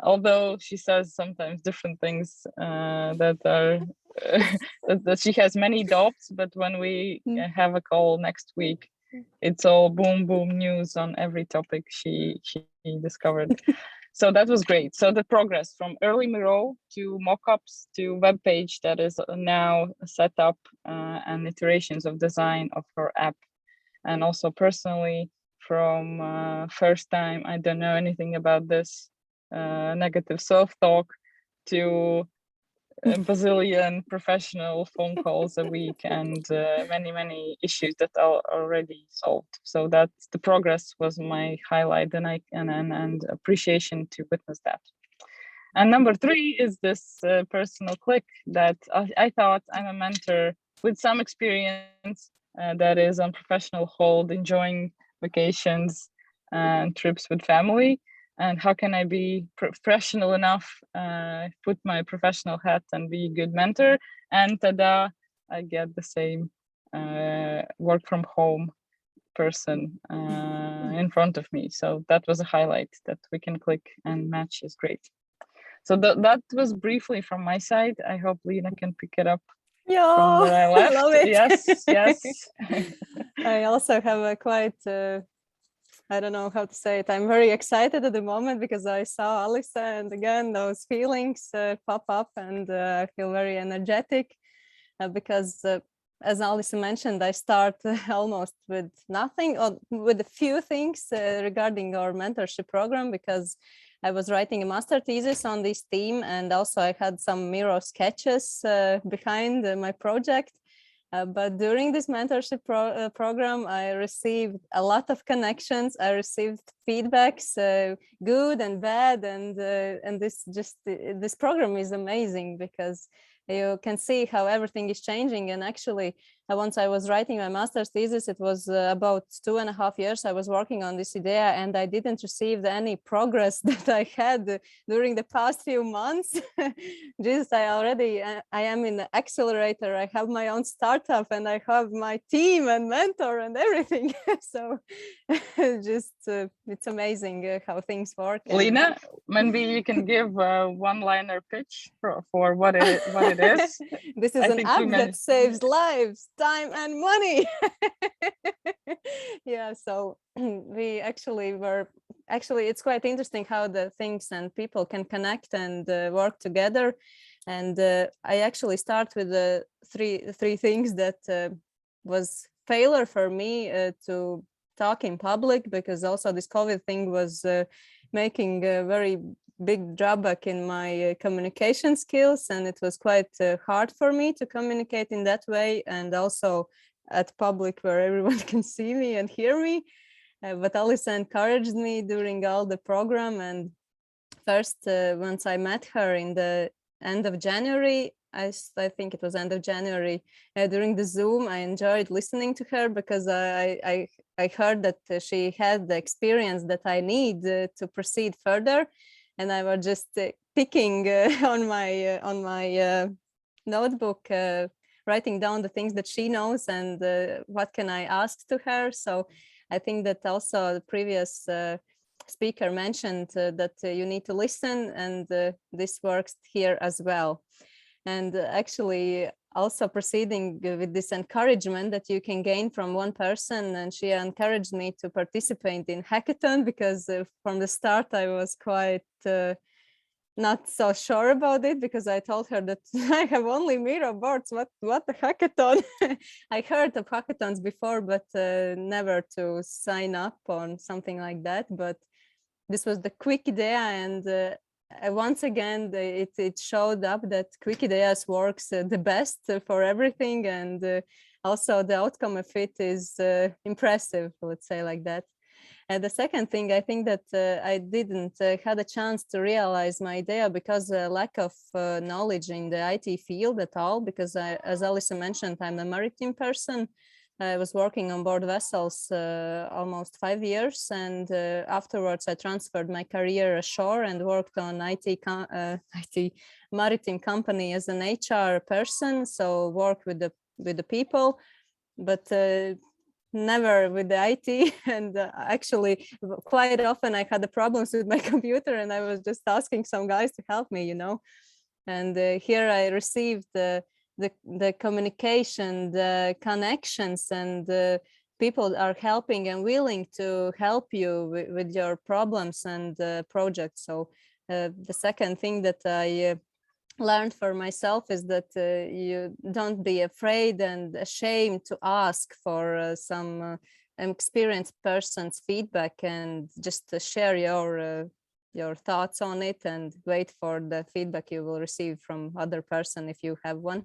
Although she says sometimes different things that are that she has many doubts, but when we have a call next week, it's all boom news on every topic she discovered. So that was great. So the progress from early Miro to mockups to web page that is now set up, and iterations of design of her app, and also personally from first time I don't know anything about this, negative self-talk, to a bazillion professional phone calls a week, and many issues that are already solved. So that the progress was my highlight, and appreciation to witness that. And number three is this personal click that I thought I'm a mentor with some experience that is on professional hold, enjoying vacations and trips with family. And how can I be professional enough, put my professional hat and be a good mentor? And tada, I get the same work from home person in front of me. So that was a highlight, that we can click and match is great. So that was briefly from my side. I hope Lena can pick it up from where I left. Love it. Yes. I also have a quite I don't know how to say it. I'm very excited at the moment because I saw Alisa, and again, those feelings pop up, and I feel very energetic because as Alisa mentioned, I start almost with nothing, or with a few things regarding our mentorship program, because I was writing a master thesis on this theme, and also I had some Miro sketches behind my project. But during this mentorship program, I received a lot of connections. I received feedbacks, good and bad, and this program is amazing because you can see how everything is changing. And actually, once I was writing my master's thesis, it was about 2.5 years I was working on this idea, and I didn't receive any progress that I had during the past few months. Just I am in the accelerator. I have my own startup, and I have my team and mentor and everything. So just it's amazing how things work. Lena, maybe you can give a one-liner pitch for what it is. This is an app that saves lives, time, and money. Yeah, so we actually it's quite interesting how the things and people can connect and work together. And I actually start with the three things that was failure for me to talk in public, because also this COVID thing was making a very big drawback in my communication skills, and it was quite hard for me to communicate in that way, and also at public where everyone can see me and hear me. But Alisa encouraged me during all the program, and first once I met her in the end of January, I think it was end of January, during the Zoom, I enjoyed listening to her because I heard that she had the experience that I need to proceed further. and I was just picking on my notebook, writing down the things that she knows and what can I ask to her. So I think that also the previous speaker mentioned that you need to listen, and this works here as well. And actually also proceeding with this encouragement that you can gain from one person, and she encouraged me to participate in hackathon, because from the start I was quite not so sure about it, because I told her that I have only Miro boards. What the hackathon? I heard of hackathons before, but never to sign up on something like that. But this was the quick idea, and once again it showed up that quick ideas works the best for everything, and also the outcome of it is impressive, let's say like that. And the second thing, I think that I didn't had a chance to realize my idea because lack of knowledge in the IT field at all, because as Alisa mentioned, I'm a maritime person. I was working on board vessels almost 5 years, and afterwards I transferred my career ashore and worked on IT maritime company as an HR person. So work with the people, but never with the IT. And actually, quite often I had the problems with my computer, and I was just asking some guys to help me, And here I received the communication, the connections, and people are helping and willing to help you with your problems and projects. So the second thing that I learned for myself is that you don't be afraid and ashamed to ask for some experienced person's feedback, and just to share your thoughts on it, and wait for the feedback you will receive from other person if you have one.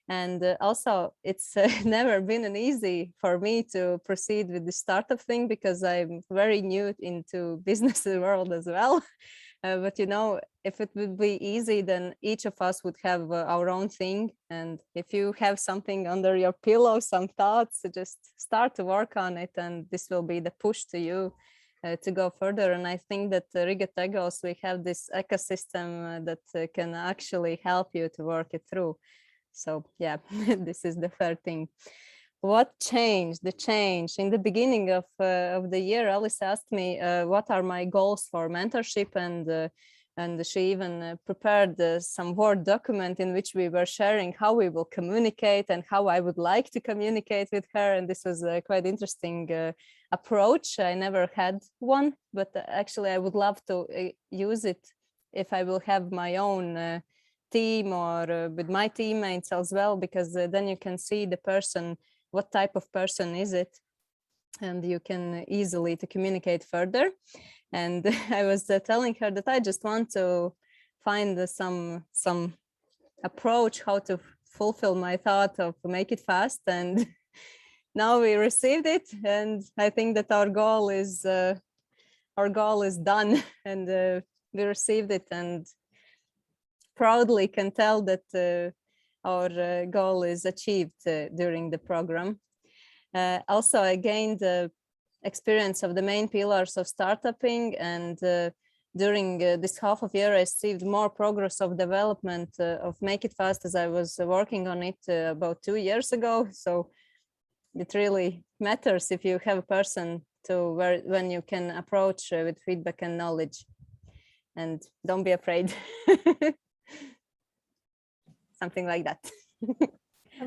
And also, it's never been easy for me to proceed with the startup thing, because I'm very new into business world as well. But if it would be easy, then each of us would have our own thing. And if you have something under your pillow, some thoughts, just start to work on it, and this will be the push to you to go further. And I think that Riga TechGirls, we have this ecosystem that can actually help you to work it through. So yeah, this is the third thing. What changed? The change in the beginning of the year, Alice asked me what are my goals for mentorship, and she even prepared some Word document in which we were sharing how we will communicate and how I would like to communicate with her. And this was a quite interesting approach. I never had one, but actually I would love to use it if I will have my own team, or with my teammates as well, because then you can see the person, what type of person is it, and you can easily to communicate further. And I was telling her that I just want to find some approach how to fulfill my thought of make it fast, and now we received it, and I think that our goal is done, and we received it, and proudly can tell that our goal is achieved during the program. Also, I gained the experience of the main pillars of startupping, and during this half of year, I received more progress of development of Make It Fast, as I was working on it about 2 years ago. So it really matters if you have a person when you can approach with feedback and knowledge, and don't be afraid. Something like that.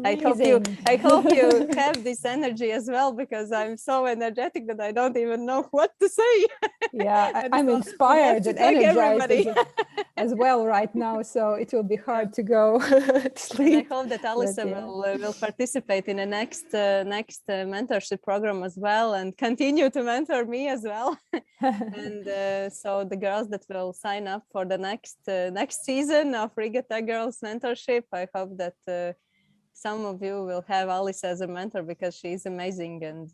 I hope you have this energy as well, because I'm so energetic that I don't even know what to say. Yeah, I'm inspired and energized as well right now, so it will be hard to go to sleep. And I hope that Alisa will participate in the next mentorship program as well, and continue to mentor me as well. And so the girls that will sign up for the next season of Riga TechGirls mentorship, I hope that some of you will have Alice as a mentor, because she's amazing. And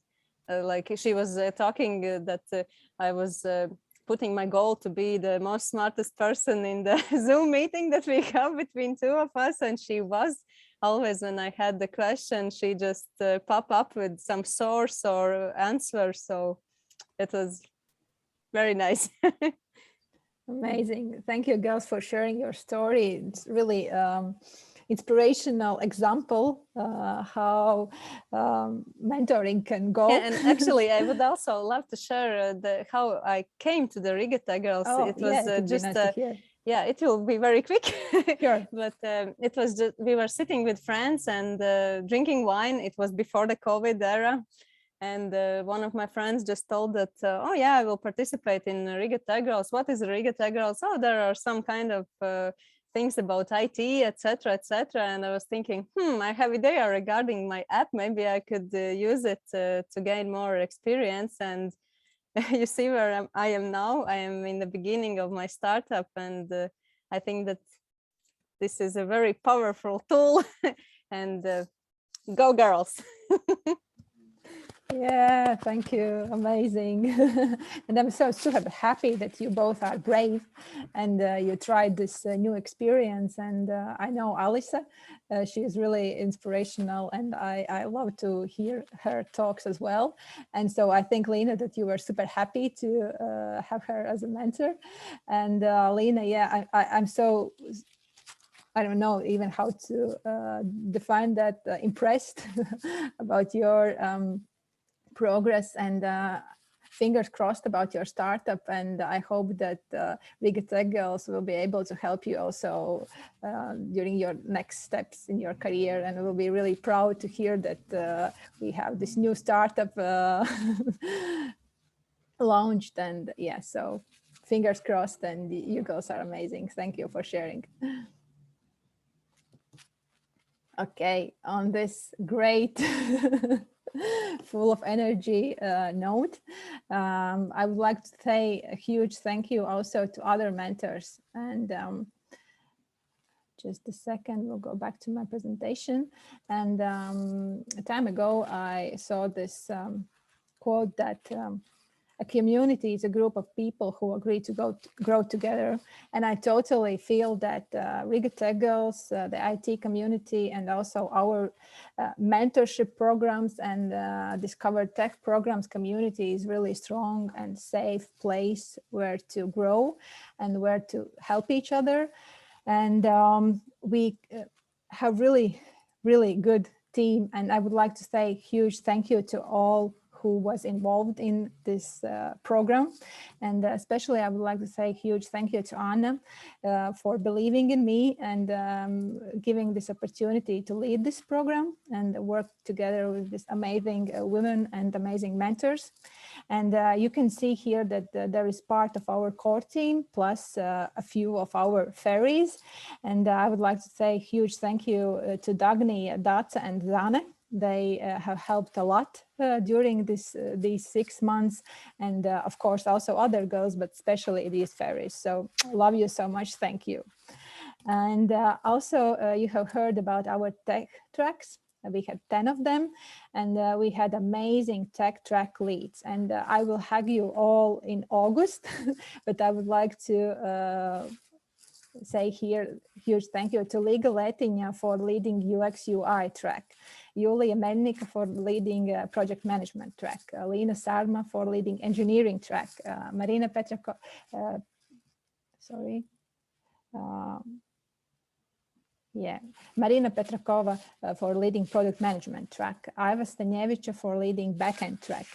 like she was talking that I was putting my goal to be the most smartest person in the Zoom meeting that we have between two of us. And she was always, when I had the question, she just pop up with some source or answer. So it was very nice. Amazing. Thank you, girls, for sharing your story. It's really inspirational example how mentoring can go. Yeah, and actually, I would also love to share how I came to the Riga TechGirls. Oh, it was yeah, it would be just nice to hear. yeah, it will be very quick. Sure. But it was just, we were sitting with friends and drinking wine. It was before the COVID era. And one of my friends just told that, oh yeah, I will participate in Riga TechGirls. What is Riga TechGirls? Oh, there are some kind of things about IT, etc., etc. And I was thinking, I have idea regarding my app. Maybe I could use it to gain more experience. And you see where I am now. I am in the beginning of my startup, and I think that this is a very powerful tool. And go girls. Yeah, thank you. Amazing. And I'm so super happy that you both are brave and you tried this new experience. And I know Alisa, she is really inspirational, and I love to hear her talks as well. And so I think, Lena, that you were super happy to have her as a mentor. And Lena, yeah, I'm so, I don't know even how to define that, impressed about your progress, and fingers crossed about your startup. And I hope that Riga TechGirls will be able to help you also during your next steps in your career. And we'll be really proud to hear that we have this new startup launched. And yeah, so fingers crossed, and you girls are amazing. Thank you for sharing. Okay, on this great full of energy note, I would like to say a huge thank you also to other mentors. And just a second, we'll go back to my presentation. And a time ago, I saw this quote that a community is a group of people who agree to grow together. And I totally feel that Riga TechGirls, the IT community, and also our mentorship programs and Discover Tech programs community is really strong and safe place where to grow and where to help each other. And we have really, really good team. And I would like to say huge thank you to all who was involved in this program. And especially I would like to say huge thank you to Anna for believing in me and giving this opportunity to lead this program and work together with this amazing women and amazing mentors. And you can see here that there is part of our core team plus a few of our fairies. And I would like to say huge thank you to Dagny, Dace, and Zane. They have helped a lot during these 6 months, and of course also other girls, but especially these fairies. So love you so much. Thank you. And also you have heard about our tech tracks. We had 10 of them, and we had amazing tech track leads. And I will hug you all in August, but I would like to say here huge thank you to Liga Letiņa for leading UX UI track, Julia Melnika for leading project management track, Lina Sarma for leading engineering track, Marina Marina Petrakova for leading product management track, Iva Stanjevića for leading backend track,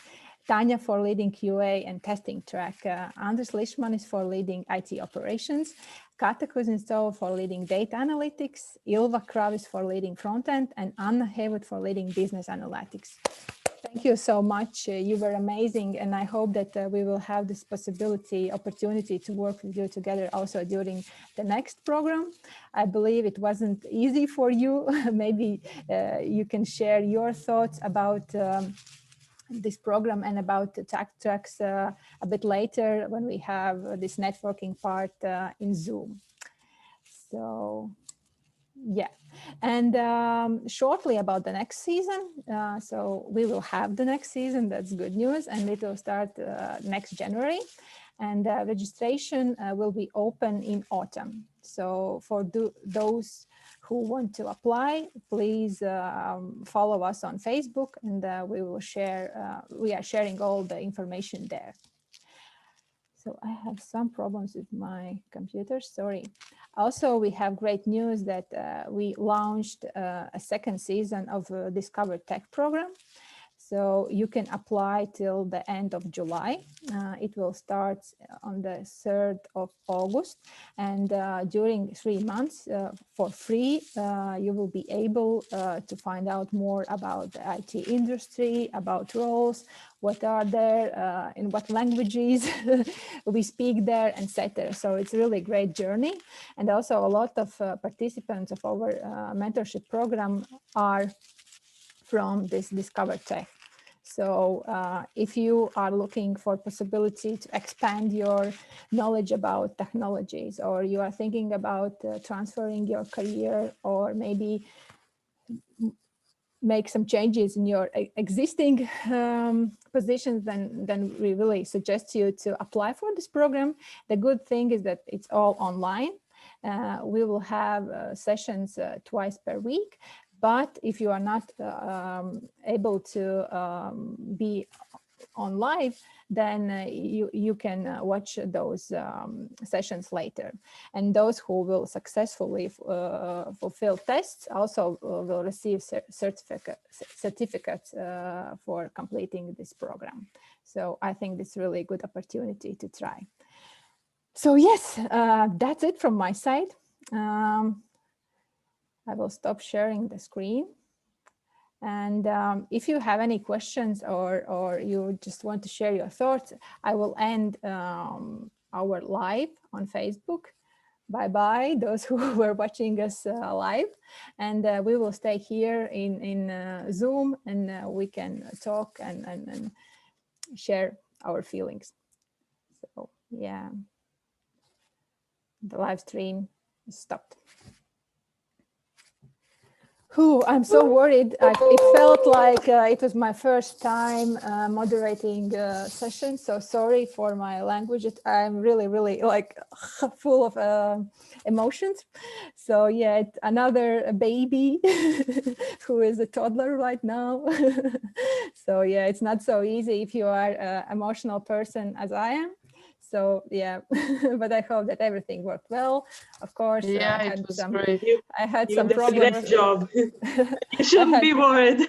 Tanya for leading QA and testing track, Andres Lishmanis for leading IT operations, Kata Kuznetsova for leading data analytics, Ilva Kravis for leading frontend, and Anna Haywood for leading business analytics. Thank you so much. You were amazing, and I hope that we will have this opportunity to work with you together also during the next program. I believe it wasn't easy for you. Maybe you can share your thoughts about this program and about the tech tracks a bit later when we have this networking part in Zoom. So yeah, and shortly about the next season. So we will have the next season, that's good news, and it will start next January. And registration will be open in autumn. So for those who want to apply, please follow us on Facebook, and we will share, we are sharing all the information there. So I have some problems with my computer, sorry. Also, we have great news that we launched a second season of Discover Tech program. So you can apply till the end of July. It will start on the 3rd of August. And during 3 months for free, you will be able to find out more about the IT industry, about roles, what are there, in what languages we speak there, etc. So it's a really great journey. And also a lot of participants of our mentorship program are from this Discover Tech. So if you are looking for possibility to expand your knowledge about technologies, or you are thinking about transferring your career, or maybe make some changes in your existing positions, then we really suggest you to apply for this program. The good thing is that it's all online. We will have sessions twice per week. But if you are not able to be on live, then you can watch those sessions later. And those who will successfully fulfill tests also will receive certificates for completing this program. So I think this is really a good opportunity to try. So yes, that's it from my side. I will stop sharing the screen. And if you have any questions or you just want to share your thoughts, I will end our live on Facebook. Bye-bye, those who were watching us live. And we will stay here in Zoom, and we can talk and share our feelings. So yeah, the live stream is stopped. I'm so worried. It felt like it was my first time moderating session. So sorry for my language. I'm really, really like full of emotions. So yeah, another baby who is a toddler right now. So yeah, it's not so easy if you are an emotional person as I am. So yeah, but I hope that everything worked well. Of course, yeah, it was great. I had You some did a problems. great job. You shouldn't be worried.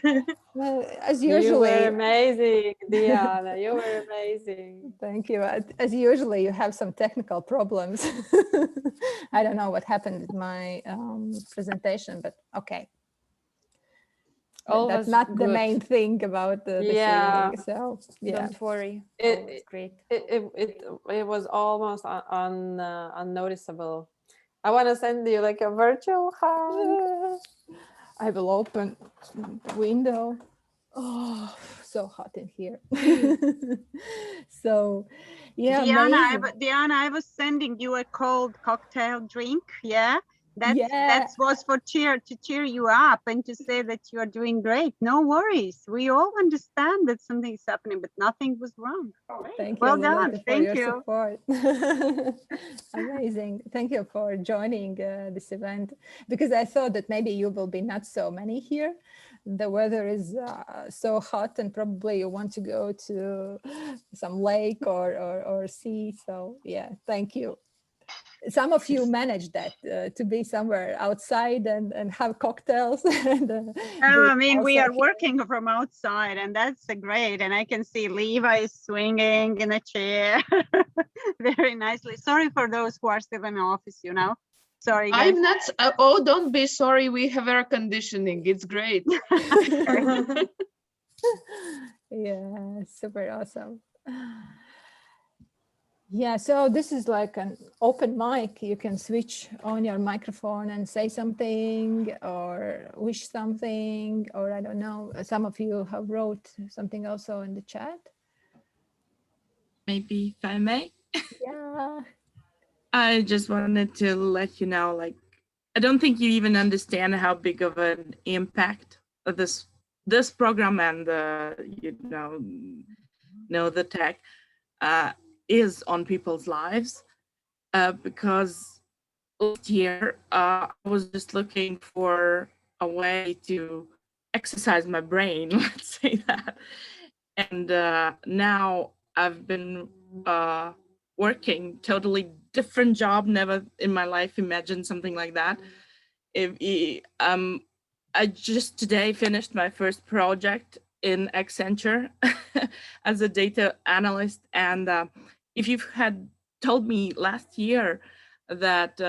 Well, as usually, you were amazing, Diana. You were amazing. Thank you. As usually, you have some technical problems. I don't know what happened with my presentation, but okay. That's not the main thing about this evening. So yeah, don't worry. It's great. It was almost unnoticeable. I want to send you like a virtual hug. I will open the window. Oh, so hot in here. So yeah, Diana, I was sending you a cold cocktail drink. Yeah. That was for to cheer you up and to say that you are doing great. No worries. We all understand that something is happening, but nothing was wrong. Thank you. Well done. Thank you. Support. Amazing. Thank you for joining this event, because I thought that maybe you will be not so many here. The weather is so hot, and probably you want to go to some lake or sea. So yeah, thank you. Some of you managed that to be somewhere outside and have cocktails. I mean, we are working from outside, and that's great. And I can see Levi swinging in a chair very nicely. Sorry for those who are still in the office, you know. Sorry, guys. I'm not. Oh, don't be sorry. We have air conditioning. It's great. Yeah, super awesome. Yeah, so this is like an open mic. You can switch on your microphone and say something or wish something, or I don't know. Some of you have wrote something also in the chat. Maybe if I may. Yeah. I just wanted to let you know, like, I don't think you even understand how big of an impact of this program and the tech is on people's lives, because last year I was just looking for a way to exercise my brain, let's say that, and now I've been working, totally different job, never in my life imagined something like that. I just today finished my first project in Accenture as a data analyst. And if you had told me last year that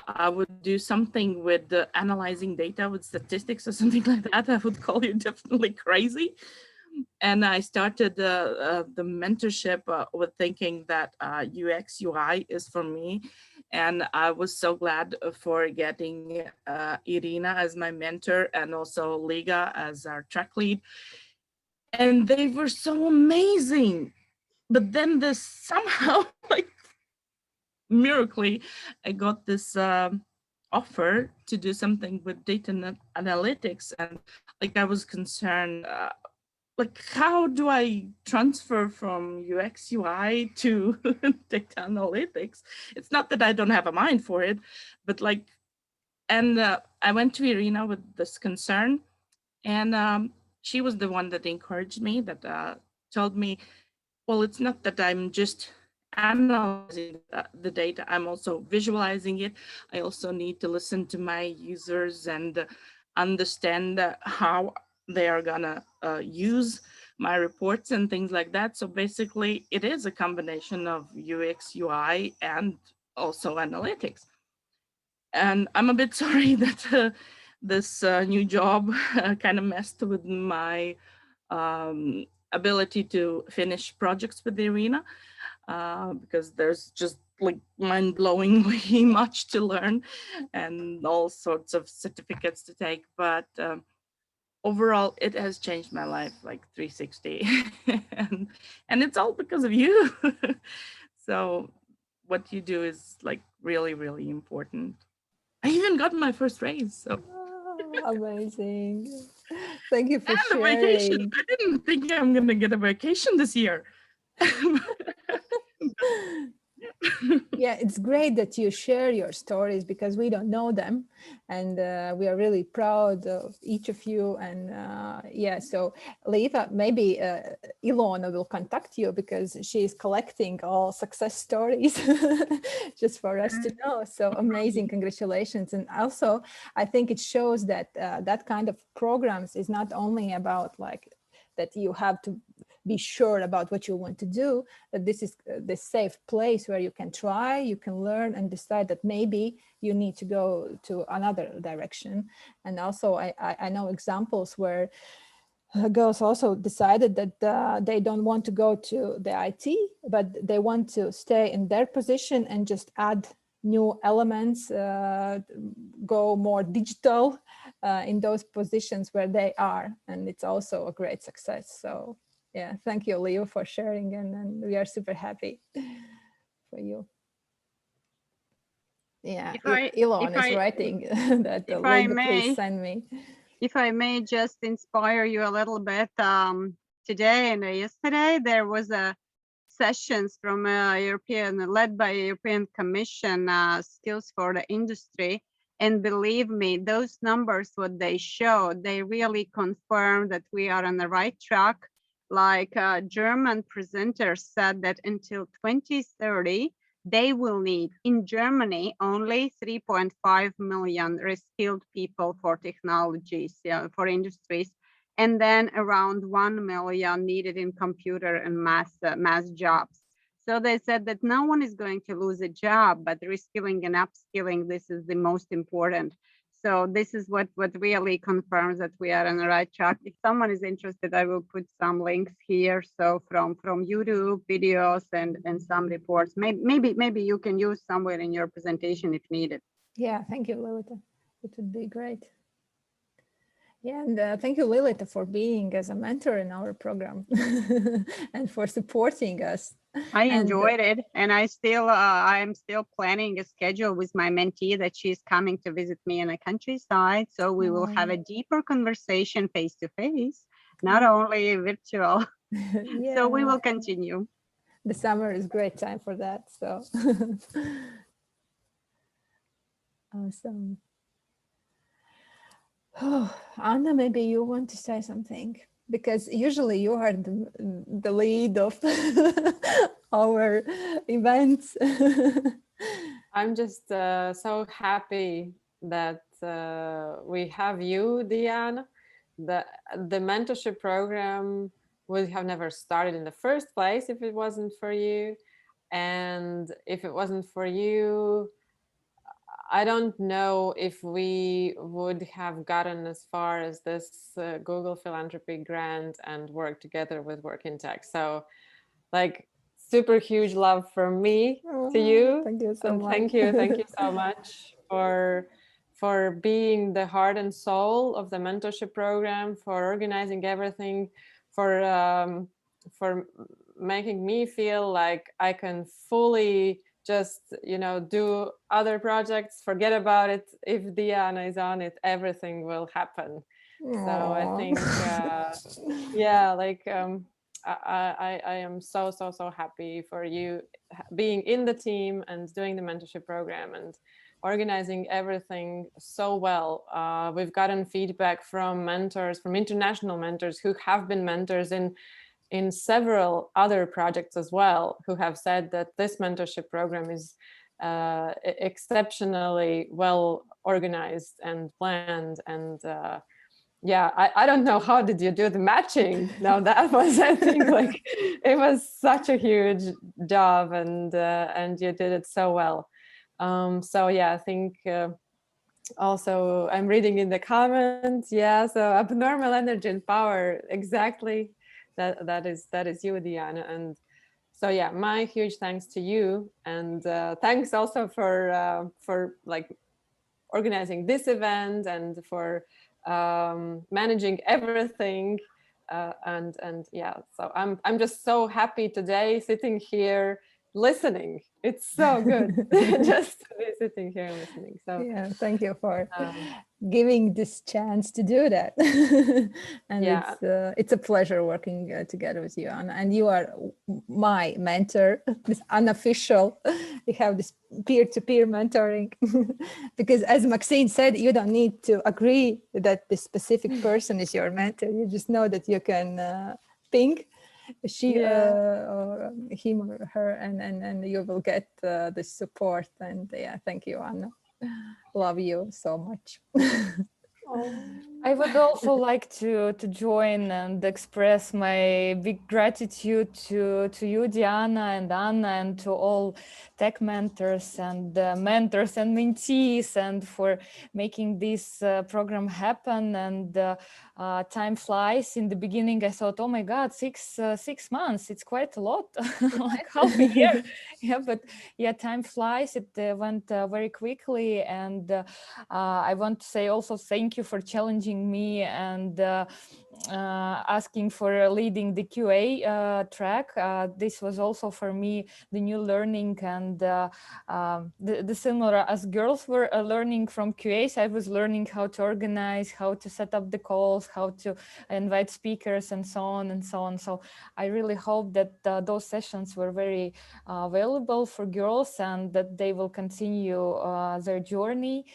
I would do something with analyzing data with statistics or something like that, I would call you definitely crazy. And I started the mentorship with thinking that UX UI is for me. And I was so glad for getting Irina as my mentor and also Liga as our track lead. And they were so amazing. But then this somehow, like miraculously, I got this offer to do something with data analytics. And like I was concerned, like, how do I transfer from UX UI to data analytics? It's not that I don't have a mind for it, but like, and I went to Irina with this concern, and she was the one that encouraged me, that told me, well, it's not that I'm just analyzing the data, I'm also visualizing it. I also need to listen to my users and understand how they are gonna use my reports and things like that. So basically it is a combination of UX, UI, and also analytics. And I'm a bit sorry that this new job kind of messed with my ability to finish projects with the Irina, because there's just like mind-blowingly much to learn and all sorts of certificates to take. But overall, it has changed my life like 360. and it's all because of you. So what you do is like really, really important. I even got my first raise. So amazing. Thank you for and sharing. The vacation. I didn't think I'm gonna get a vacation this year. Yeah, it's great that you share your stories because we don't know them, and we are really proud of each of you. And yeah, so Leiva, maybe Ilona will contact you because she is collecting all success stories just for us to know. So amazing, congratulations. And also I think it shows that that kind of programs is not only about like that you have to be sure about what you want to do, that this is the safe place where you can try, you can learn and decide that maybe you need to go to another direction. And also I know examples where girls also decided that they don't want to go to the IT, but they want to stay in their position and just add new elements, go more digital in those positions where they are. And it's also a great success. So yeah, thank you, Leo, for sharing, and we are super happy for you. Yeah, Elon is writing that Leo, please send me. If I may just inspire you a little bit, today and yesterday there was a sessions from led by European Commission, skills for the industry. And believe me, those numbers, what they show, they really confirm that we are on the right track. Like a German presenter said that until 2030, they will need in Germany only 3.5 million reskilled people for technologies, for industries, and then around 1 million needed in computer and mass jobs. So they said that no one is going to lose a job, but reskilling and upskilling, this is the most important. So this is what really confirms that we are on the right track. If someone is interested, I will put some links here. So from YouTube videos and some reports, maybe you can use somewhere in your presentation if needed. Yeah, thank you, Lilita. It would be great. Yeah, and thank you, Lilita, for being as a mentor in our program and for supporting us. I enjoyed it, and I'm still planning a schedule with my mentee that she's coming to visit me in the countryside. So we will have a deeper conversation face to face, not only virtual. Yeah. So we will continue. The summer is a great time for that. So awesome. Oh, Anna, maybe you want to say something. because usually you are the lead of our events. I'm just so happy that we have you, Diana. The mentorship program would have never started in the first place if it wasn't for you. And if it wasn't for you, I don't know if we would have gotten as far as this Google philanthropy grant and work together with Work in Tech. So like super huge love from me to you. Thank you so and much. thank you so much for being the heart and soul of the mentorship program, for organizing everything, for making me feel like I can fully just, do other projects, forget about it. If Diana is on it, everything will happen. So I think, I am so happy for you being in the team and doing the mentorship program and organizing everything so well. We've gotten feedback from mentors, from international mentors who have been mentors in several other projects as well, who have said that this mentorship program is exceptionally well organized and planned. And I don't know, how did you do the matching? Now that was, I think, like, it was such a huge job, and you did it so well. I think also I'm reading in the comments, so abnormal energy and power, exactly. That is you, Diana. And so my huge thanks to you, and thanks also for like organizing this event and for managing everything. So I'm just so happy today sitting here listening. It's so good just to be sitting here listening. So thank you for giving this chance to do that. And it's a pleasure working together with you, Anna. And you are my mentor, this unofficial. We have this peer-to-peer mentoring because, as Maxine said, you don't need to agree that this specific person is your mentor. You just know that you can ping or him or her, and you will get the support. And thank you, Anna. Love you so much. I would also like to join and express my big gratitude to you, Diana and Anna, and to all tech mentors and mentees, and for making this program happen. And time flies. In the beginning, I thought, oh my God, 6 months, it's quite a lot, like half a year. But time flies. It went very quickly. And I want to say also thank you for challenging me and asking for leading the QA track. This was also for me the new learning, and the similar as girls were learning from QAs. I was learning how to organize, how to set up the calls, how to invite speakers, and so on and so on. So I really hope that those sessions were very valuable for girls, and that they will continue their journey.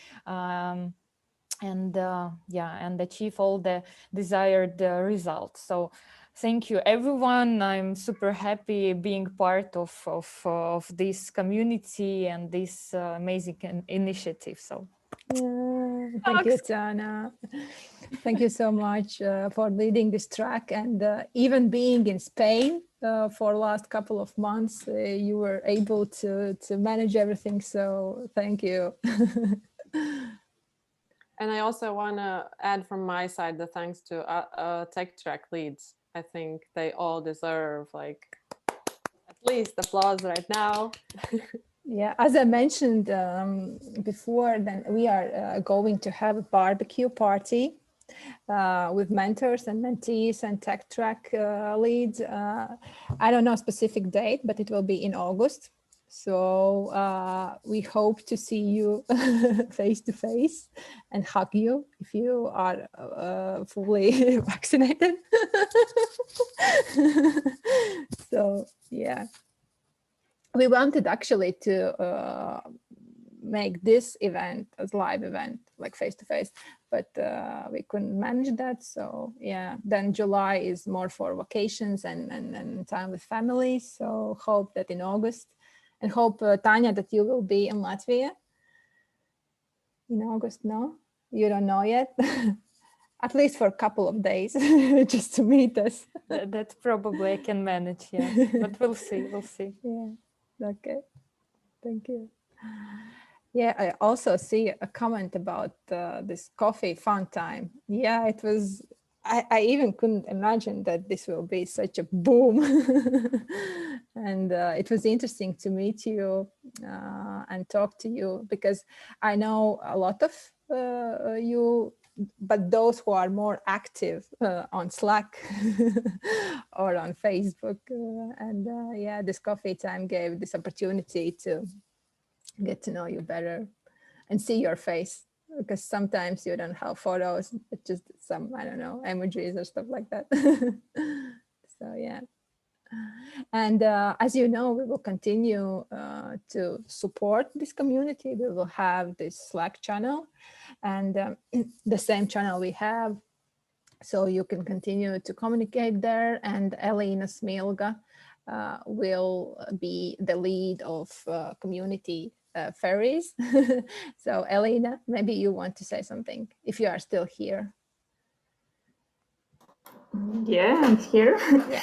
And achieve all the desired results. So thank you, everyone. I'm super happy being part of this community and this amazing initiative. So thank you, Tana. Thank you so much for leading this track, and even being in Spain for last couple of months, you were able to manage everything. So thank you. And I also want to add from my side the thanks to tech track leads. I think they all deserve like at least applause right now. As I mentioned before, then we are going to have a barbecue party with mentors and mentees and tech track leads. I don't know a specific date, but it will be in August. So we hope to see you face to face and hug you if you are fully vaccinated. So we wanted actually to make this event as live event, like face to face, but we couldn't manage that. So yeah, then July is more for vacations and time with family. So hope that in August, and hope Tanya, that you will be in Latvia in August. No, you don't know yet. At least for a couple of days, just to meet us. That probably I can manage, yeah. But we'll see, we'll see. Yeah, okay, thank you. Yeah, I also see a comment about this coffee fun time. Yeah, it was, I even couldn't imagine that this will be such a boom. And it was interesting to meet you and talk to you, because I know a lot of you, but those who are more active on Slack or on Facebook. Yeah, this coffee time gave this opportunity to get to know you better and see your face, because sometimes you don't have photos, but just some, I don't know, emojis or stuff like that. So yeah. And as you know, we will continue to support this community. We will have this Slack channel, and the same channel we have, so you can continue to communicate there. And Elena Smilga will be the lead of community fairies. So Elena, maybe you want to say something if you are still here. Yeah, I'm here. Yeah.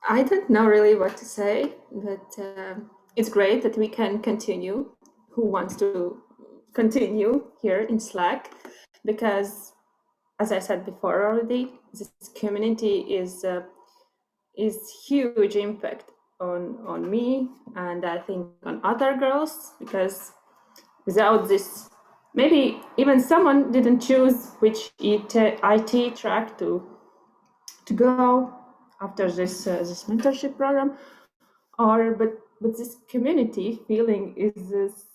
I don't know really what to say, but it's great that we can continue. Who wants to continue here in Slack? Because, as I said before already, this community is huge impact on me, and I think on other girls, because without this, maybe even someone didn't choose which IT track to go after this this mentorship program, or but this community feeling is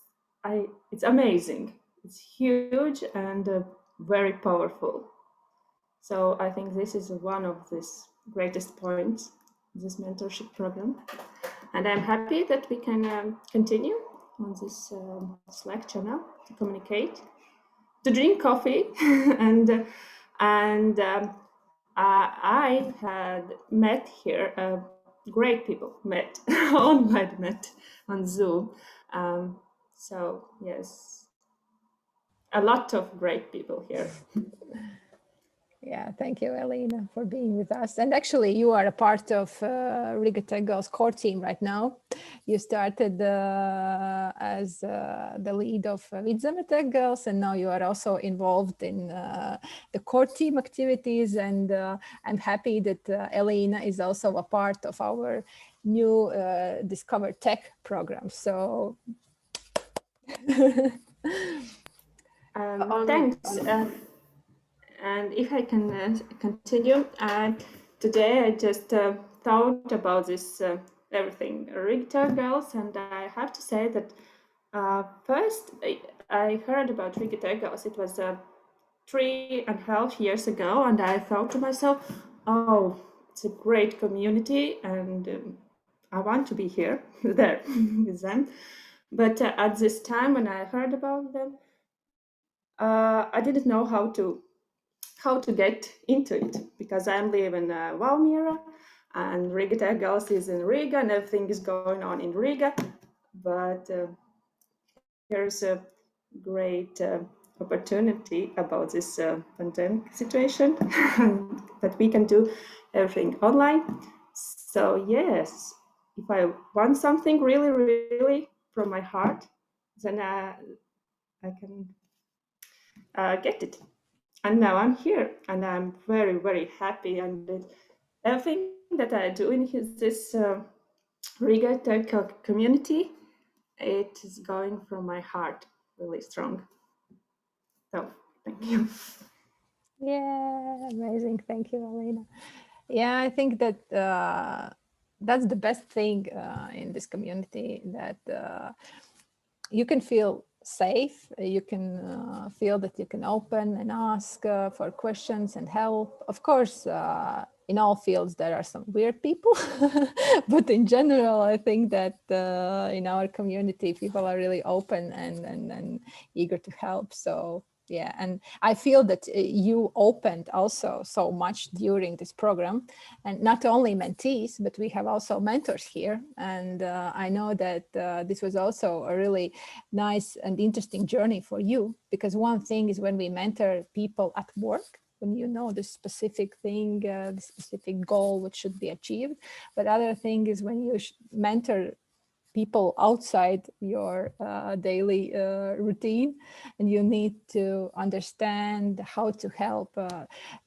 it's amazing. It's huge and very powerful. So I think this is one of this greatest points, this mentorship program, and I'm happy that we can continue on this Slack channel to communicate, to drink coffee, and I had met here great people, online met on Zoom. So yes, a lot of great people here. Yeah, thank you, Elena, for being with us. And actually, you are a part of Riga TechGirls core team right now. You started as the lead of Vidzeme TechGirls, and now you are also involved in the core team activities. And I'm happy that Elena is also a part of our new Discover Tech program. So thanks. And if I can continue, today I just thought about this everything, Riga TechGirls, and I have to say that first I heard about Riga TechGirls. It was 3.5 years ago, and I thought to myself, oh, it's a great community, and I want to be here, there with them. But at this time when I heard about them, I didn't know how to get into it, because I live in Valmiera, and Riga TechGirls is in Riga, and everything is going on in Riga. But here's a great opportunity about this pandemic situation, that we can do everything online. So yes, if I want something really, really from my heart, then I can get it. And now I'm here, and I'm very, very happy. And everything that I do in this Riga Tech community, it is going from my heart really strong. So thank you. yeah, amazing. Thank you, Elena. Yeah, I think that that's the best thing in this community, that you can feel safe. You can feel that you can open and ask for questions and help. Of course, in all fields there are some weird people, but in general, I think that in our community, people are really open and eager to help. So yeah, and I feel that you opened also so much during this program, and not only mentees, but we have also mentors here. And I know that this was also a really nice and interesting journey for you, because one thing is when we mentor people at work, when you know the specific thing, the specific goal which should be achieved. But other thing is when you mentor people outside your daily routine, and you need to understand how to help.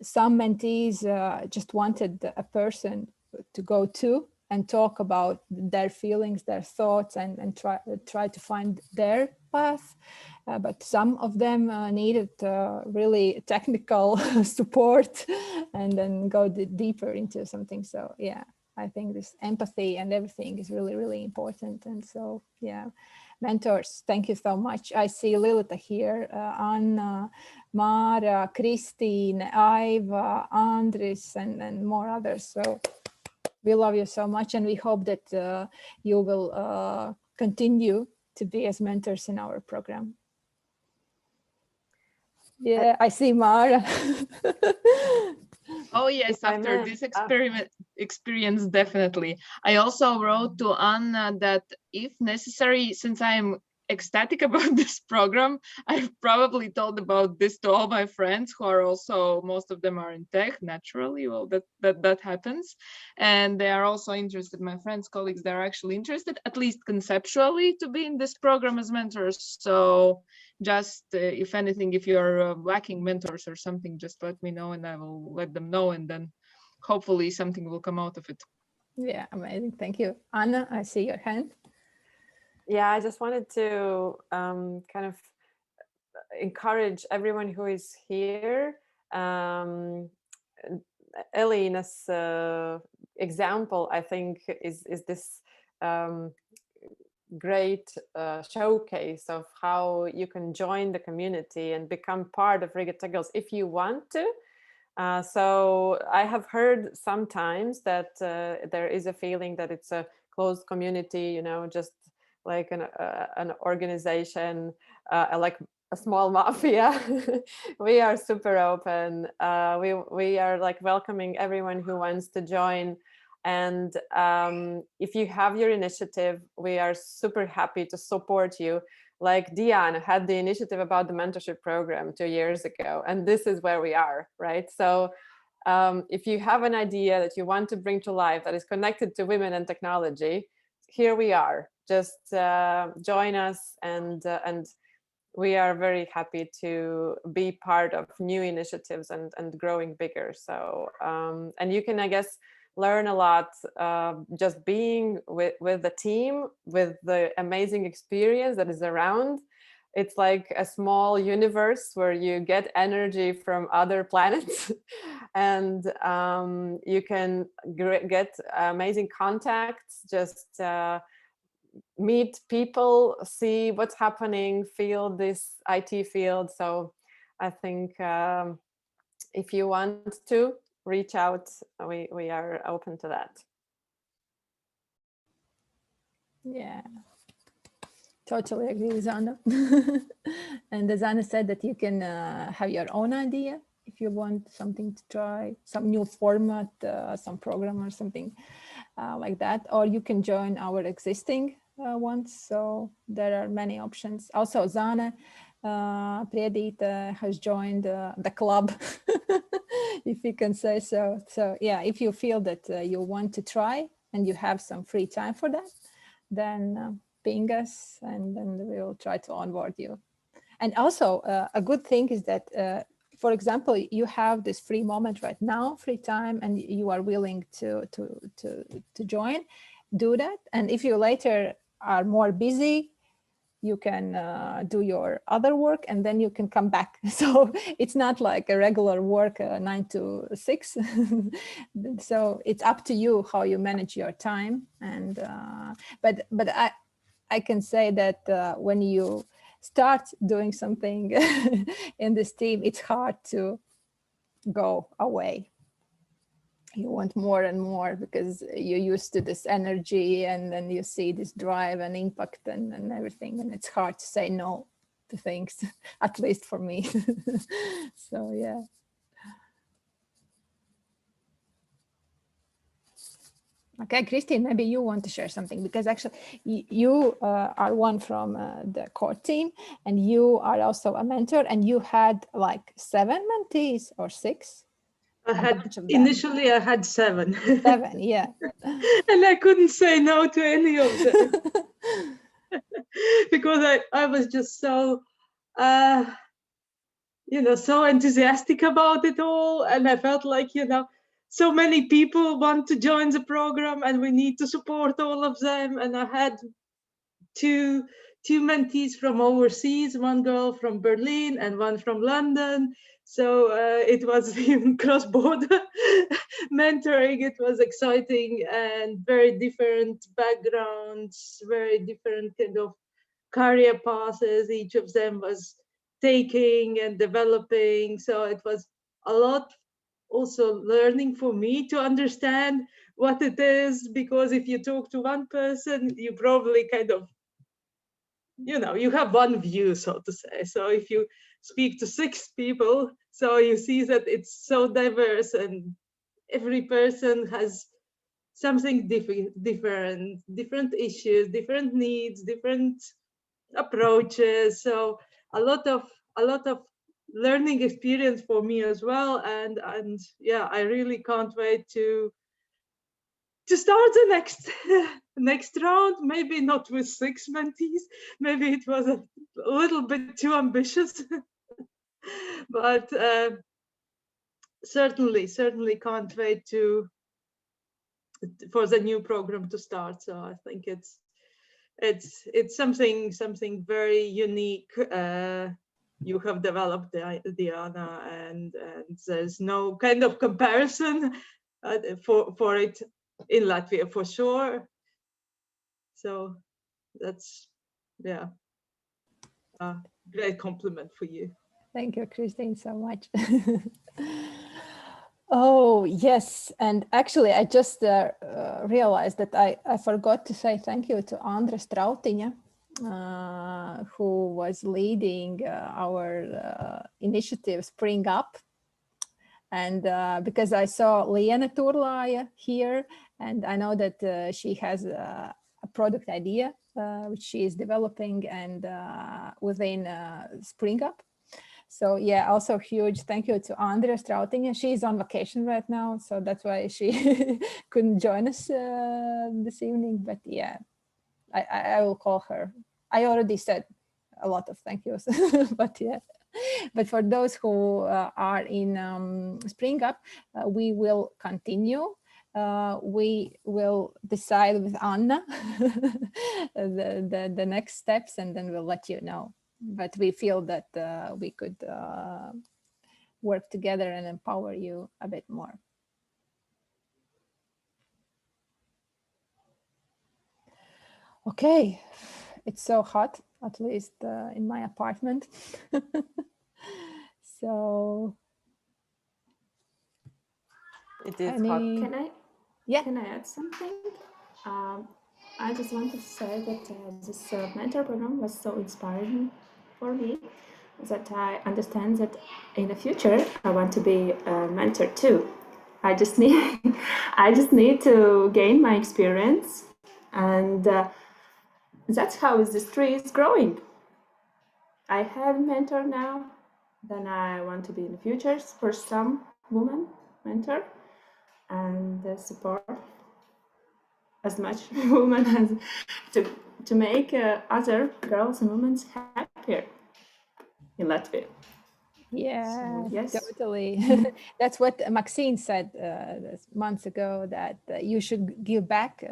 Some mentees just wanted a person to go to and talk about their feelings, their thoughts, and try to find their path. But some of them needed really technical support and then go deeper into something. So yeah, I think this empathy and everything is really, really important. And so, yeah, mentors, thank you so much. I see Lilita here, Anna, Mara, Christine, Iva, Andres, and more others. So we love you so much, and we hope that you will continue to be as mentors in our program. Yeah, I see Mara. Oh yes, after this experience, definitely. I also wrote to Anna that if necessary, since I am ecstatic about this program, I've probably told about this to all my friends who are also, most of them are in tech, naturally. Well, that happens. And they are also interested, my friends, colleagues, they're actually interested, at least conceptually, to be in this program as mentors. So just if anything, if you're lacking mentors or something, just let me know and I will let them know, and then hopefully something will come out of it. Yeah, amazing. Thank you. Anna, I see your hand. Yeah, I just wanted to kind of encourage everyone who is here. Elina's example, I think, is this great showcase of how you can join the community and become part of Riga TechGirls if you want to. So I have heard sometimes that there is a feeling that it's a closed community, you know, just like an organization, like a small mafia. We are super open. We are like welcoming everyone who wants to join. And if you have your initiative, we are super happy to support you. Like Diana had the initiative about the mentorship program 2 years ago, and this is where we are, right? So if you have an idea that you want to bring to life that is connected to women and technology, here we are. Just join us, and we are very happy to be part of new initiatives and growing bigger. So and you can, I guess, learn a lot just being with the team, with the amazing experience that is around. It's like a small universe where you get energy from other planets and you can get amazing contacts, just meet people, see what's happening, feel this IT field. So I think if you want to reach out, we are open to that. Yeah, totally agree with Anna. And as Anna said, that you can have your own idea if you want something to try, some new format, some program or something like that, or you can join our existing ones. So there are many options. Also, Zana Priedita has joined the club, if you can say so. So yeah, if you feel that you want to try and you have some free time for that, then ping us and then we'll try to onboard you. And also a good thing is that, for example, you have this free moment right now, free time, and you are willing to join, do that. And if you later are more busy, you can do your other work and then you can come back. So it's not like a regular work 9 to 6. So it's up to you how you manage your time. And but I can say that when you start doing something in this team, it's hard to go away. You want more and more because you're used to this energy, and then you see this drive and impact and everything, and it's hard to say no. the things, at least for me. So yeah. Okay, Christine, maybe you want to share something, because actually you are one from the core team, and you are also a mentor, and you had like 7 mentees or 6? Initially I had 7. 7, yeah. And I couldn't say no to any of them. Because I was just so, so enthusiastic about it all. And I felt like, so many people want to join the program and we need to support all of them. And I had two mentees from overseas, one girl from Berlin and one from London. So it was even cross-border mentoring. It was exciting and very different backgrounds, very different kind of career paths each of them was taking and developing. So it was a lot also learning for me to understand what it is, because if you talk to one person, you probably kind of, you have one view, so to say. So if you speak to 6 people, so you see that it's so diverse and every person has something different issues, different needs, different approaches. So a lot of learning experience for me as well. And yeah, I really can't wait to start the next round. Maybe not with 6 mentees. Maybe it was a little bit too ambitious. But certainly can't wait for the new program to start. So I think it's something very unique you have developed, Diana, and there's no kind of comparison for it in Latvia for sure. So that's, yeah, a great compliment for you. Thank you, Christine, so much. Oh, yes. And actually, I just realized that I forgot to say thank you to Andra Strautiņa, who was leading our initiative Spring Up. And because I saw Liena Turlāja here, and I know that she has a product idea, which she is developing and within Spring Up. So yeah, also huge thank you to Andra Strautiņa. She's on vacation right now, so that's why she couldn't join us this evening. But yeah, I will call her. I already said a lot of thank yous, but yeah. But for those who are in Spring Up, we will continue. We will decide with Anna the next steps, and then we'll let you know. But we feel that we could work together and empower you a bit more. Okay, it's so hot, at least in my apartment. So it is hot. Can I add something? I just wanted to say that this mentor program was so inspiring for me that I understand that in the future I want to be a mentor too. I just need to gain my experience, and that's how this tree is growing. I have a mentor now, then I want to be in the future for some woman mentor and support as much women as to make other girls and women happier in Latvia. Yeah, so, yes. Totally. That's what Maxine said months ago, that you should give back.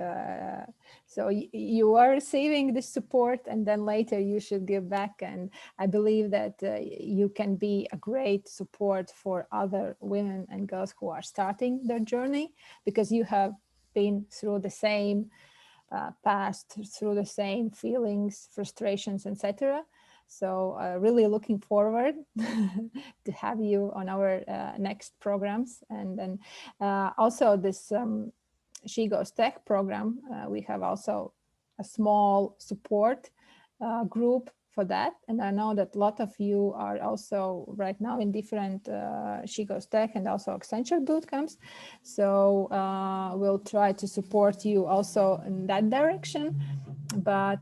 So you are receiving this support, and then later you should give back. And I believe that you can be a great support for other women and girls who are starting their journey, because you have been through the same past, through the same feelings, frustrations, etc. So really looking forward to have you on our next programs. And then also this She Goes Tech program, we have also a small support group for that. And I know that a lot of you are also right now in different She Goes Tech and also Accenture bootcamps. So we'll try to support you also in that direction. But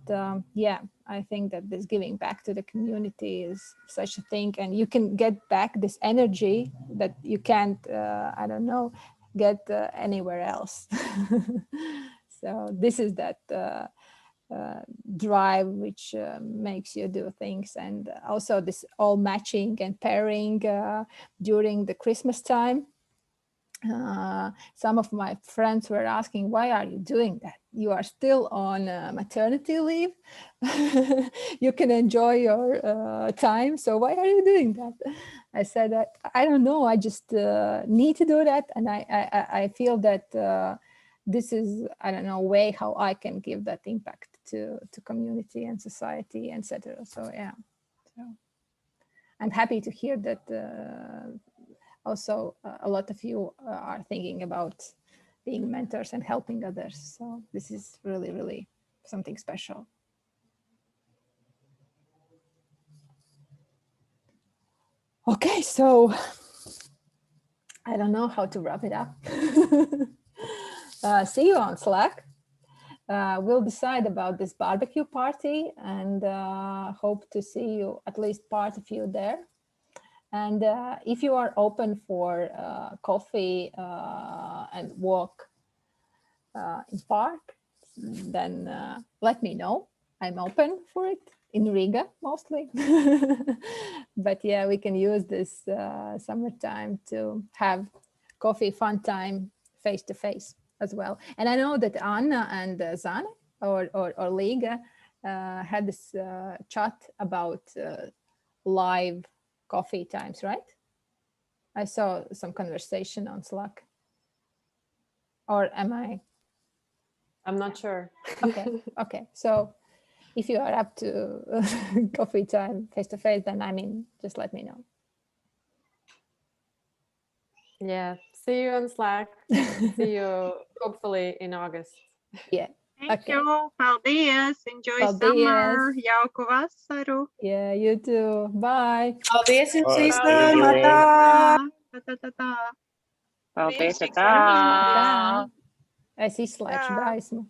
yeah, I think that this giving back to the community is such a thing, and you can get back this energy that you can't, I don't know, get anywhere else. So this is that drive which makes you do things, and also this all matching and pairing during the Christmas time. Some of my friends were asking, why are you doing that? You are still on maternity leave. You can enjoy your time. So why are you doing that? I said, I don't know. I just need to do that. And I feel that this is, I don't know, way how I can give that impact to community and society, etc. So yeah, so I'm happy to hear that also a lot of you are thinking about being mentors and helping others. So this is really, really something special. Okay, so I don't know how to wrap it up. See you on Slack. We'll decide about this barbecue party, and hope to see you, at least part of you, there. And if you are open for coffee and walk in park, then let me know. I'm open for it, in Riga mostly. But yeah, we can use this summertime to have coffee fun time face to face as well. And I know that Anna and Zane or Liga had this chat about live coffee times, right? I saw some conversation on Slack. Or am I? I'm not sure. Okay, okay. So if you are up to coffee time face to face, then I mean, just let me know. Yeah, see you on Slack. See you hopefully in August. Yeah. Thank you. Paldies. Enjoy summer. Jauku vasaru. Yeah, you too. Bye. Paldies jums Paldies. visiem. Atā! Tā. Paldies, Priecīgs tā. Rīgas. Es izslēgšu gaismu.